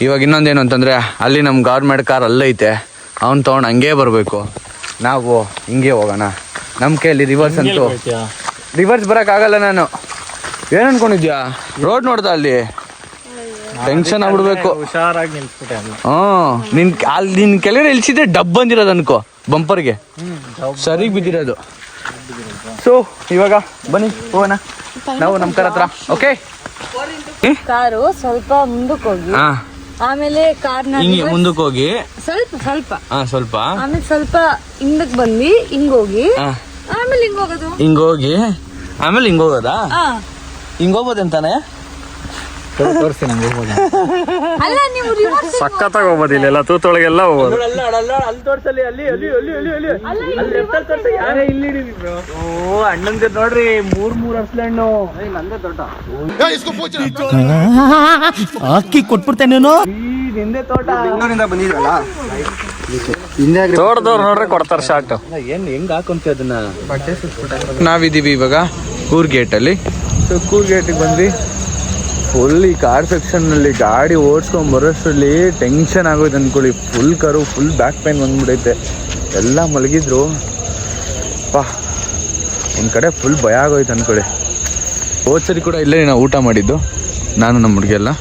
ಇವಾಗ ಇನ್ನೊಂದೇನು ಅಂತಂದರೆ, ಅಲ್ಲಿ ನಮ್ಮ ಗೌರ್ಮೆಂಟ್ ಕಾರ್ ಅಲ್ಲೈತೆ, ಅವ್ನು ತೊಗೊಂಡು ಹಂಗೇ ಬರಬೇಕು. ನಾವು ಹಿಂಗೆ ಹೋಗೋಣ. ನಮ್ಮ ಕೈಯಲ್ಲಿ ರಿವರ್ಸ್ ಅಂತೂ ರಿವರ್ಸ್ ಬರೋಕ್ಕಾಗಲ್ಲ. ನಾನು ಏನ್ ಅನ್ಕೊಂಡಿದ್ಯಾ? ರೋಡ್ ನೋಡ್ದ ಅಲ್ಲಿ ಟೆನ್ಷನ್ ಆಗ್ಬಿಡ್ಬೇಕು. ಹುಷಾರಾಗಿ ನಿಲ್ಸ್ಬಿಟ್ಟೆ ಅಲ್ಲಿ ನಿನ್ ಕೆಳಗಡೆ ಇಳಿಸಿದ್ರೆ ಡಬ್ ಬಂದಿರೋದು ಅನ್ಕೋ, ಬಂಪರ್ಗೆ ಸರಿಗೆ ಬಿದ್ದಿರೋದು. ಸೊ ಇವಾಗ ಬನ್ನಿ ಹೋಗೋಣ ನಾವು ನಮ್ಮ ಕಾರ್ ಹತ್ರ. ಓಕೆ, ಕಾರು ಸ್ವಲ್ಪ ಮುಂದಕ್ಕೆ ಹೋಗಿ, ಹಾ ಆಮೇಲೆ ಕಾರ್ನ ಹಿಂಗೆ ಮುಂದಕ್ಕೆ ಹೋಗಿ, ಸ್ವಲ್ಪ ಸ್ವಲ್ಪ ಆಮೇಲೆ ಸ್ವಲ್ಪ ಹಿಂದಕ್ಕೆ ಬಂದು ಹಿಂಗೋಗಿ, ಆಮೇಲೆ ಹಿಂಗೋಗೋದು. ಹಿಂಗೋಗಿ ಆಮೇಲೆ ಹಿಂಗೋಗೋದಾ? ಹಿಂಗೋಗ್ಬೋದಂತಾನೆ. ತೋರಿಸಿ ನಂಗೆ ಹೋಗ್ಬೋದು. ಅಲ್ಲ ನೀವು ರಿವರ್ಸ್ ಸಖತ್ತಾಗಿ ಹೋಗ್ಬೋದು, ಇಲ್ಲೆಲ್ಲ ತೂತೊಳಗೆಲ್ಲ ಹೋಗ್ಬೋದು. ಅಣ್ಣಂದ ನೋಡ್ರಿ 3 ಹಣ್ಣು ನಂದೇ ತೋಟ. ಅಕ್ಕಿ ಕೊಟ್ಬಿಡ್ತೇನೇನೋ. ನಿಂದೆ ತೋಟ. ಬೆಂಗಳೂರಿಂದ ಬಂದಿದ್ರಲ್ಲ, ತೋಟದವ್ರು ನೋಡ್ರೆ ಕೊಡ್ತಾರೆ ಶಾರ್ಟ್. ಏನ್ ಹೆಂಗ್ ಹಾಕೊಂತ ಅದನ್ನ. ನಾವಿದೀವಿ ಇವಾಗ ಕೂರ್ ಗೇಟ್ ಅಲ್ಲಿ. ಸೊ ಕೂರ್ ಗೇಟಿಗೆ ಬಂದ್ವಿ. ಫುಲ್ ಈ ಕಾರ್ ಸೆಕ್ಷನ್ ನಲ್ಲಿ ಗಾಡಿ ಓಡಿಸ್ಕೊಂಡ್ ಬರೋಷ್ಟರಲ್ಲಿ ಟೆನ್ಷನ್ ಆಗೋಯ್ತು ಅನ್ಕೊಳ್ಳಿ. Full car full back pain ಬಂದ್ಬಿಡೈತೆ. ಎಲ್ಲ ಮಲಗಿದ್ರು. ಒಂದ್ ಕಡೆ ಫುಲ್ ಭಯ ಆಗೋಯ್ತು ಅನ್ಕೊಳ್ಳಿ. ಹೋದ್ ಸರಿ ಕೂಡ ಇಲ್ಲೇ ನಾವು ಊಟ ಮಾಡಿದ್ದು, ನಾನು ನಮ್ಮ ಹುಡುಗಿಯೆಲ್ಲ.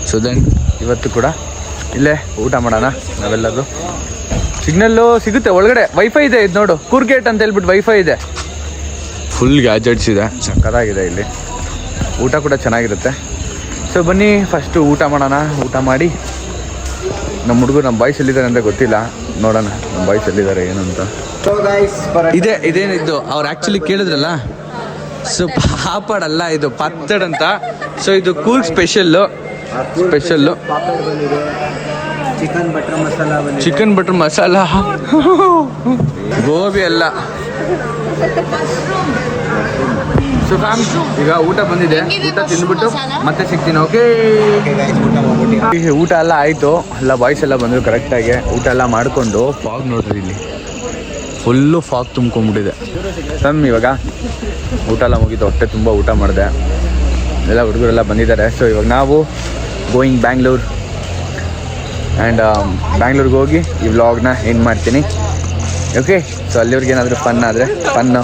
ಸೊ ದೆನ್ ಇವತ್ತು ಕೂಡ ಇಲ್ಲೇ ಊಟ ಮಾಡೋಣ ನಾವೆಲ್ಲರೂ. ಸಿಗ್ನಲ್ಲು ಸಿಗುತ್ತೆ ಒಳಗಡೆ, ವೈಫೈ ಇದೆ. ಇದು ನೋಡು, ಕೂರ್ ಗೇಟ್ ಅಂತ ಹೇಳ್ಬಿಟ್ಟು ವೈಫೈ ಇದೆ. ಫುಲ್ ಗ್ಯಾಜೆಟ್ಸ್ ಇದೆ, ಸಕ್ಕತ್ತಾಗಿದೆ ಇಲ್ಲಿ. ಊಟ ಕೂಡ ಚೆನ್ನಾಗಿರುತ್ತೆ. ಸೊ ಬನ್ನಿ ಫಸ್ಟು ಊಟ ಮಾಡೋಣ. ಊಟ ಮಾಡಿ ನಮ್ಮ ಹುಡುಗರು, ನಮ್ಮ ಬಾಯ್ಸ್ ಎಲ್ಲಿದ್ದಾರೆ ಅಂತ ಗೊತ್ತಿಲ್ಲ, ನೋಡೋಣ ನಮ್ಮ ಬಾಯ್ಸ್ ಎಲ್ಲಿದ್ದಾರೆ ಏನಂತ. ಇದೇನಿದ್ದು ಅವ್ರು ಆ್ಯಕ್ಚುಲಿ ಕೇಳಿದ್ರಲ್ಲ. ಸೊ ಪಾಪಡ್ ಅಲ್ಲ, ಇದು ಪತ್ತಡ್ ಅಂತ. ಸೊ ಇದು Coorg special. Chicken butter masala gobi ಅಲ್ಲ. ಸೊ ಫ್ಯಾಮ್, ಈಗ ಊಟ ಬಂದಿದೆ, ಊಟ ತಿಂದ್ಬಿಟ್ಟು ಮತ್ತೆ ಸಿಗ್ತೀನಿ. ಓಕೆ, ಊಟ ಎಲ್ಲ ಆಯಿತು. ಎಲ್ಲ ಬಾಯ್ಸ್ ಎಲ್ಲ ಬಂದರು ಕರೆಕ್ಟಾಗಿ. ಊಟ ಎಲ್ಲ ಮಾಡಿಕೊಂಡು ಫಾಗ್ ನೋಡ್ರಿ, ಇಲ್ಲಿ ಫುಲ್ಲು ಫಾಗ್ ತುಂಬ್ಕೊಂಡ್ಬಿಟ್ಟಿದೆ. ಫ್ಯಾಮ್ ಇವಾಗ ಊಟ ಎಲ್ಲ ಮುಗೀತು, ಹೊಟ್ಟೆ ತುಂಬ ಊಟ ಮಾಡಿದೆ. ಎಲ್ಲ ಹುಡುಗರೆಲ್ಲ ಬಂದಿದ್ದಾರೆ. ಸೊ ಇವಾಗ ನಾವು ಗೋಯಿಂಗ್ ಬ್ಯಾಂಗ್ಳೂರ್. ಆ್ಯಂಡ್ ಬ್ಯಾಂಗ್ಳೂರ್ಗೆ ಹೋಗಿ ಈ ವ್ಲಾಗ್ನ ಎಂಡ್ ಮಾಡ್ತೀನಿ. ಓಕೆ, ಸೊ ಅಲ್ಲಿವ್ರಿಗೆ ಏನಾದರೂ ಫನ್ ಆದರೆ ಫನ್ನು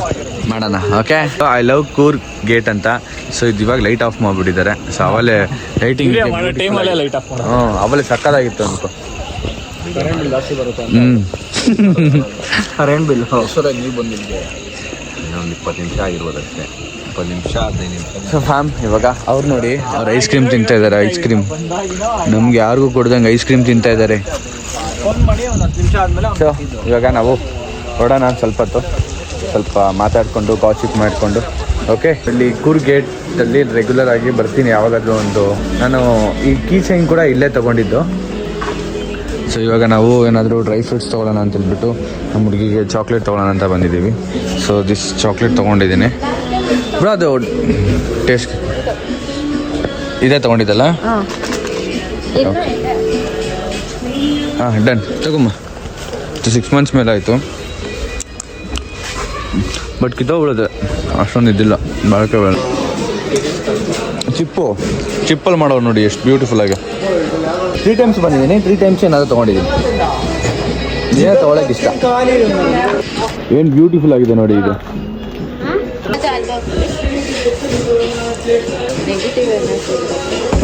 ಮಾಡೋಣ. Okay, I love Coorg ಅಂತ. ಸೊ ಇದು ಇವಾಗ ಲೈಟ್ ಆಫ್ ಮಾಡಿಬಿಟ್ಟಿದ್ದಾರೆ. ಸೊ ಅವಲೇ ಲೈಟಿಂಗ್ ಅವಲೇ ಸಕ್ಕದಾಗಿತ್ತು ಅನ್ಕೋ. ಕರೆಂಟ್ ಬಿಲ್ ನೀವು ಬಂದಿದ್ದೆ ಇನ್ನೊಂದು 20 ನಿಮಿಷ ಆಗಿರ್ಬೋದಷ್ಟೇ, 20 ನಿಮಿಷ 15 ನಿಮಿಷ. ಸೊ ಫ್ಯಾಮ್ ಇವಾಗ ಅವ್ರು ನೋಡಿ, ಅವ್ರು ಐಸ್ ಕ್ರೀಮ್ ತಿಂತಾ ಇದ್ದಾರೆ. ಐಸ್ ಕ್ರೀಮ್ ನಮ್ಗೆ ಯಾರಿಗೂ ಕೊಡ್ದಂಗೆ ಐಸ್ ಕ್ರೀಮ್ ತಿಂತಾ ಇದ್ದಾರೆ. ಸೊ ಇವಾಗ ನಾವು ಹೊರಡೋಣ. ಸ್ವಲ್ಪ ಮಾತಾಡಿಕೊಂಡು ಕಾಸಿಪ್ ಮಾಡಿಕೊಂಡು. ಓಕೆ, ಇಲ್ಲಿ ಕೂರ್ಗ್ ಗೇಟಲ್ಲಿ ರೆಗ್ಯುಲರ್ ಆಗಿ ಬರ್ತೀನಿ ಯಾವಾಗಾದರೂ ಒಂದು. ನಾನು ಈ ಕೀ ಚೈನ್ ಕೂಡ ಇಲ್ಲೇ ತೊಗೊಂಡಿದ್ದು. ಸೊ ಇವಾಗ ನಾವು ಏನಾದರೂ ಡ್ರೈ ಫ್ರೂಟ್ಸ್ ತೊಗೊಳ್ಳೋಣ ಅಂತ ಹೇಳ್ಬಿಟ್ಟು ನಮ್ಮ ಹುಡುಗಿಗೆ ಚಾಕ್ಲೇಟ್ ತೊಗೊಳ್ಳೋಣ ಅಂತ ಬಂದಿದ್ದೀವಿ. ಸೊ ದಿಸ್ ಚಾಕ್ಲೇಟ್ ತೊಗೊಂಡಿದ್ದೀನಿ ಬ್ರೋ. ಅದು ಟೇಸ್ಟ್ ಇದೇ ತೊಗೊಂಡಿದ್ದಲ್ಲ? ಹಾಂ ಡನ್, ತಗೊಮ್ಮ. 6 ಮಂತ್ಸ್ ಮೇಲೆ ಆಯಿತು, ಬಟ್ ಕಿತ್ತೋಗ್ಬಿಡುತ್ತೆ, ಅಷ್ಟೊಂದು ಇದ್ದಿಲ್ಲ ಬಳಕೆ ಬೇಡ. ಚಿಪ್ಪಲ್ಲಿ ಮಾಡೋರು ನೋಡಿ ಎಷ್ಟು ಬ್ಯೂಟಿಫುಲ್ಲಾಗಿ. 3 ಟೈಮ್ಸ್ ಬಂದಿದ್ದೀನಿ, 3 ಟೈಮ್ಸ್ ಏನಾದರೂ ತೊಗೊಂಡಿದ್ದೀನಿ. ಏನೇ ತೊಗೊಳಕ್ಕೆ ಇಷ್ಟ. ಏನು ಬ್ಯೂಟಿಫುಲ್ ಆಗಿದೆ ನೋಡಿ ಇದು.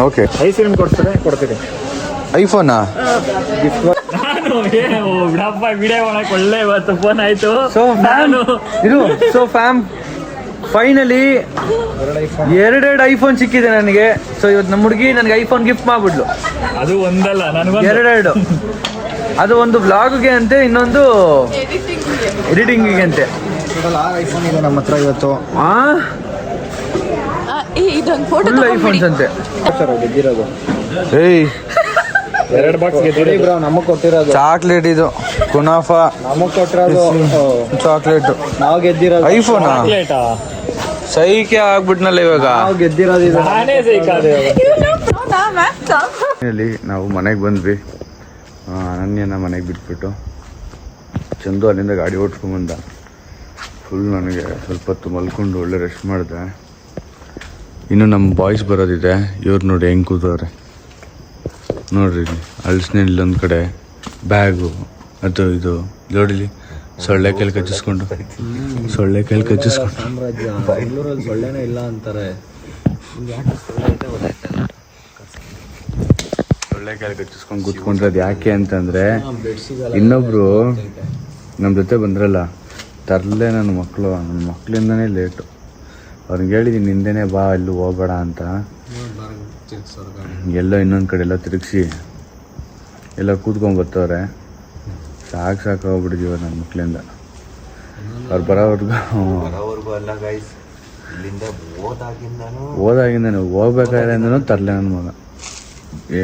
ಓಕೆ, ಐಸ್ ಕ್ರೀಮ್ ಕೊಡ್ತೀನಿ. ಐಫೋನಾ? ವಿಡಿಯೋ ಮಾಡಕ್ ಒಳ್ಳೆ ಇವತ್ತು ಫೋನ್ ಆಯ್ತು. ಸೊ ಫ್ಯಾಮ್ ಫೈನಲಿ 2 ಐಫೋನ್ ಸಿಕ್ಕಿದೆ ನನಗೆ. ಸೊ ಇವತ್ತು ನಮ್ಮ ಹುಡುಗಿ ನನಗೆ ಐಫೋನ್ ಗಿಫ್ಟ್ ಮಾಡ್ಬಿಡ್ಲು. ಅದು ಒಂದಲ್ಲ, ನನಗೆ 2. ಅದು ಒಂದು ವ್ಲಾಗ್ಗೆ ಅಂತೆ, ಇನ್ನೊಂದು ಎಡಿಟಿಂಗಿಗೆ ಅಂತೆ. ಐಫೋನ್ ಇದೆ ನಮ್ಮ ಹತ್ರ ಇವತ್ತು. ಇದೊಂದು ಫೋಟೋ ಫುಲ್ ಐಫೋನ್ಸ್ ಅಂತೆ. ಗೆದ್ದಿರೋದು ಏಯ್ 2 ಬಾಕ್ಸ್ ಗೆದ್ದಿರಿ ಬ್ರೋ, ನಮಗ್ ಕೊಟ್ಟಿರೋದು ಚಾಕ್ಲೇಟ್. ಇದು ಕುನಾಫಾ ನಮಗ್ ಕೊಟ್ಟಿರೋದು ಚಾಕ್ಲೇಟ್. ನಾವು ಗೆದ್ದಿರೋದು ಐಫೋನಾ? ಸೈಕೆ ಆಗ್ಬಿಟ್ನಲ್ಲ ಇವಾಗ. ನಾವು ಗೆದ್ದಿರೋದು ಇದು. ನಾನೇ ಸೈಕಾದೆ. ನಾವು ಮನೆಗೆ ಬಂದ್ವಿ. ಅನನ್ಯನ ಮನೆಗೆ ಬಿಟ್ಬಿಟ್ಟು ಚಂದು ಅಲ್ಲಿಂದ ಗಾಡಿ ಓಡಿಸ್ಕೊಂಬಂದ. ಫುಲ್ ನನಗೆ ಸ್ವಲ್ಪ ಹೊತ್ತು ಮಲ್ಕೊಂಡು ಒಳ್ಳೆ ರೆಸ್ಟ್ ಮಾಡಿದೆ. ಇನ್ನು ನಮ್ಮ ಬಾಯ್ಸ್ ಬರೋದಿದೆ. ಇವ್ರು ನೋಡಿ ಹೆಂಗೆ ಕೂತವ್ರೆ ನೋಡ್ರಿ. ಇಲ್ಲಿ ಅಳ್ಸ್ನೇ ಇಲ್ಲೊಂದು ಕಡೆ ಬ್ಯಾಗು, ಅದು ಇದು ಜೋಡಿಲಿ ಸೊಳ್ಳೆ ಕೈಲಿ ಕಚ್ಚಿಸ್ಕೊಂಡು ಸಾಮ್ರಾಜ್ಯ ಬೆಂಗಳೂರಲ್ಲಿ ಸೊಳ್ಳೆನೇ ಇಲ್ಲ ಅಂತಾರೆ. ಒಳ್ಳೆ ಕಾಲ ಕಚ್ಚಿಸ್ಕೊಂಡು ಕೂತ್ಕೊಂಡಿರೋದು ಯಾಕೆ ಅಂತಂದರೆ ಇನ್ನೊಬ್ರು ನಮ್ಮ ಜೊತೆ ಬಂದ್ರಲ್ಲ ತರಲೆ ನನ್ನ ಮಕ್ಕಳಿಂದನೇ ಲೇಟು. ಅವ್ರಿಗೆ ಹೇಳಿದ್ದೀನಿ ನಿಂದೇನೆ ಬಾ ಎಲ್ಲೂ ಹೋಗಬೇಡ ಅಂತ, ಎಲ್ಲೋ ಇನ್ನೊಂದು ಕಡೆ ಎಲ್ಲ ತಿರುಗಿಸಿ ಎಲ್ಲ ಕೂತ್ಕೊಂಡ್ಬರ್ತವ್ರೆ. ಸಾಕು ಹೋಗ್ಬಿಟ್ಟಿದ್ದೀವ ನನ್ನ ಮಕ್ಕಳಿಂದ. ಅವ್ರು ಬರೋವರೆಗೂ ಅಲ್ಲ ಗೈಸ್, ಇಲ್ಲಿಂದ ಹೋದಾಗಿಂದನೂ ಹೋಗ್ಬೇಕಾದ್ರೂ ತರಲೆ ನನ್ನ ಮಗ.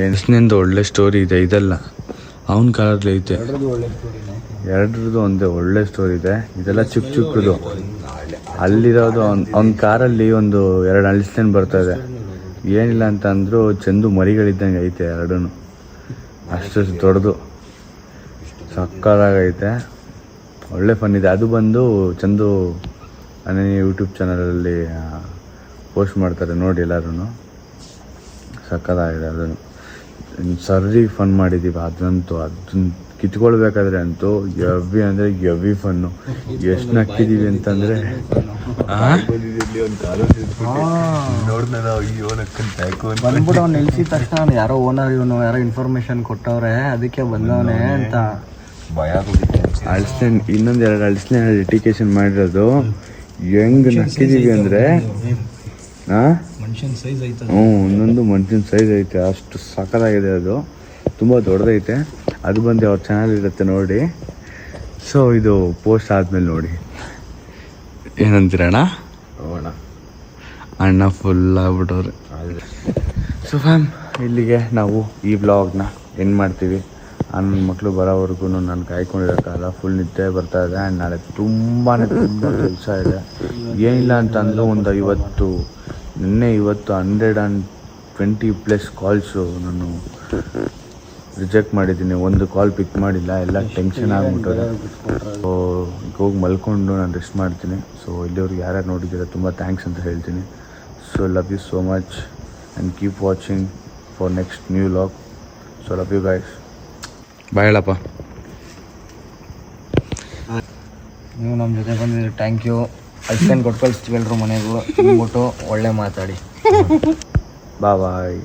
ಎಷ್ಟಿನಿಂದ ಒಳ್ಳೆ ಸ್ಟೋರಿ ಇದೆ ಇದೆಲ್ಲ ಅವನ ಕಾಲದಲ್ಲಿ ಐತೆ. ಎರಡರದ್ದು ಒಂದೇ ಒಳ್ಳೆ ಸ್ಟೋರಿ ಇದೆ. ಇದೆಲ್ಲ ಚಿಕ್ಕದು. ಅಲ್ಲಿರೋದು ಅವ್ನ ಕಾರಲ್ಲಿ ಒಂದು 2 ಅಳಿಸ್ಲೇನು ಬರ್ತಾ ಇದೆ. ಏನಿಲ್ಲ ಅಂತ ಅಂದರೂ ಚಂದು ಮರಿಗಳಿದ್ದಂಗೆ ಐತೆ ಎರಡೂ. ಅಷ್ಟು ದೊಡ್ಡದು ಸಕ್ಕತ್ತಾಗೈತೆ. ಒಳ್ಳೆ ಫನ್ ಇದೆ. ಅದು ಬಂದು ಚಂದು ಅನೇ ಯೂಟ್ಯೂಬ್ ಚಾನಲಲ್ಲಿ ಪೋಸ್ಟ್ ಮಾಡ್ತಾರೆ, ನೋಡಿ ಎಲ್ಲರೂ. ಸಕ್ಕತ್ತಾಗಿದೆ. ಅದನ್ನು ಸರಿ ಫನ್ ಮಾಡಿದ್ದೀವಿ. ಅದನ್ನ ಕಿತ್ಕೊಳ್ಬೇಕಾದ್ರೆ ಅಂತೂ ಎವಿ ಫನ್ನು. ಎಷ್ಟು ನಕ್ಕಿದ್ದೀವಿ ಅಂತಂದರೆ ಬಂದ್ಬಿಟ್ಟು ಅವ್ನು ನಿಲ್ಸಿದ ತಕ್ಷಣ ಯಾರೋ ಓನರ್ ಯಾರೋ ಇನ್ಫಾರ್ಮೇಶನ್ ಕೊಟ್ಟವ್ರೆ, ಅದಕ್ಕೆ ಬಂದವನೇ ಅಂತ ಅಳಿಸ್ಲೇನ್ ಇನ್ನೊಂದು 2 ಅಳಿಸ್ಲೇನ್ ಡೆಡಿಕೇಶನ್ ಮಾಡಿರೋದು. ಹೆಂಗ್ ನಕ್ಕಿದ್ದೀವಿ ಅಂದರೆ ಒಂದೊಂದು ಮನುಷ್ಯನ ಸೈಜ್ ಐತೆ. ಅಷ್ಟು ಸಕ್ಕತ್ತಾಗಿದೆ. ಅದು ತುಂಬ ದೊಡ್ಡದೈತೆ. ಅದು ಬಂದು ಅವ್ರ ಚಾನಲ್ ಇರುತ್ತೆ ನೋಡಿ. ಸೊ ಇದು ಪೋಸ್ಟ್ ಆದಮೇಲೆ ನೋಡಿ ಏನಂತೀರಣ್ಣ? ಅಣ್ಣ ಫುಲ್ ಆಗ್ಬಿಟ್ಟವ್ರೆ. ಸೊ ಫ್ಯಾಮ್, ಇಲ್ಲಿಗೆ ನಾವು ಈ ವ್ಲಾಗ್ನ ಎಂಡ್ ಮಾಡ್ತೀವಿ. ನನ್ನ ಮಕ್ಕಳು ಬರೋವರೆಗೂ ನಾನು ಕಾಯ್ಕೊಂಡಿರೋಕ್ಕಾಗಲ್ಲ. ಫುಲ್ ನಿದ್ದೆ ಬರ್ತಾ ಇದೆ. ಆ್ಯಂಡ್ ನಾಳೆ ತುಂಬ ಕೆಲಸ ಇದೆ. ಏನಿಲ್ಲ ಅಂತಂದರೂ ಒಂದು 50 ನಿನ್ನೆ ಇವತ್ತು 120+ ಕಾಲ್ಸು ನಾನು ರಿಜೆಕ್ಟ್ ಮಾಡಿದ್ದೀನಿ. ಒಂದು ಕಾಲ್ ಪಿಕ್ ಮಾಡಿಲ್ಲ. ಎಲ್ಲ ಟೆನ್ಷನ್ ಆಗಿಬಿಟ್ಟದೆ. ಸೊ ಈಗ ಹೋಗಿ ಮಲ್ಕೊಂಡು ನಾನು ರೆಸ್ಟ್ ಮಾಡ್ತೀನಿ. ಸೊ ಇಲ್ಲಿವ್ರಿಗೆ ಯಾರ್ಯಾರು ನೋಡಿದ್ದೀರ ತುಂಬ ಥ್ಯಾಂಕ್ಸ್ ಅಂತ ಹೇಳ್ತೀನಿ. So love you so much and keep watching for next new vlog. So love you guys. Bye ಹೇಳಪ್ಪ. ನೀವು ನಮ್ಮ ಜೊತೆ ಬಂದಿದ್ದೀರಿ, ಥ್ಯಾಂಕ್ ಯು. ಅಷ್ಟೇನು ಕೊಟ್ಟು ಕಳಿಸ್ತೀವಿ ಎಲ್ಲರೂ ಮನೆಗೂ. ತಿಂದ್ಬಿಟ್ಟು ಒಳ್ಳೆ ಮಾತಾಡಿ. ಬಾಯ್.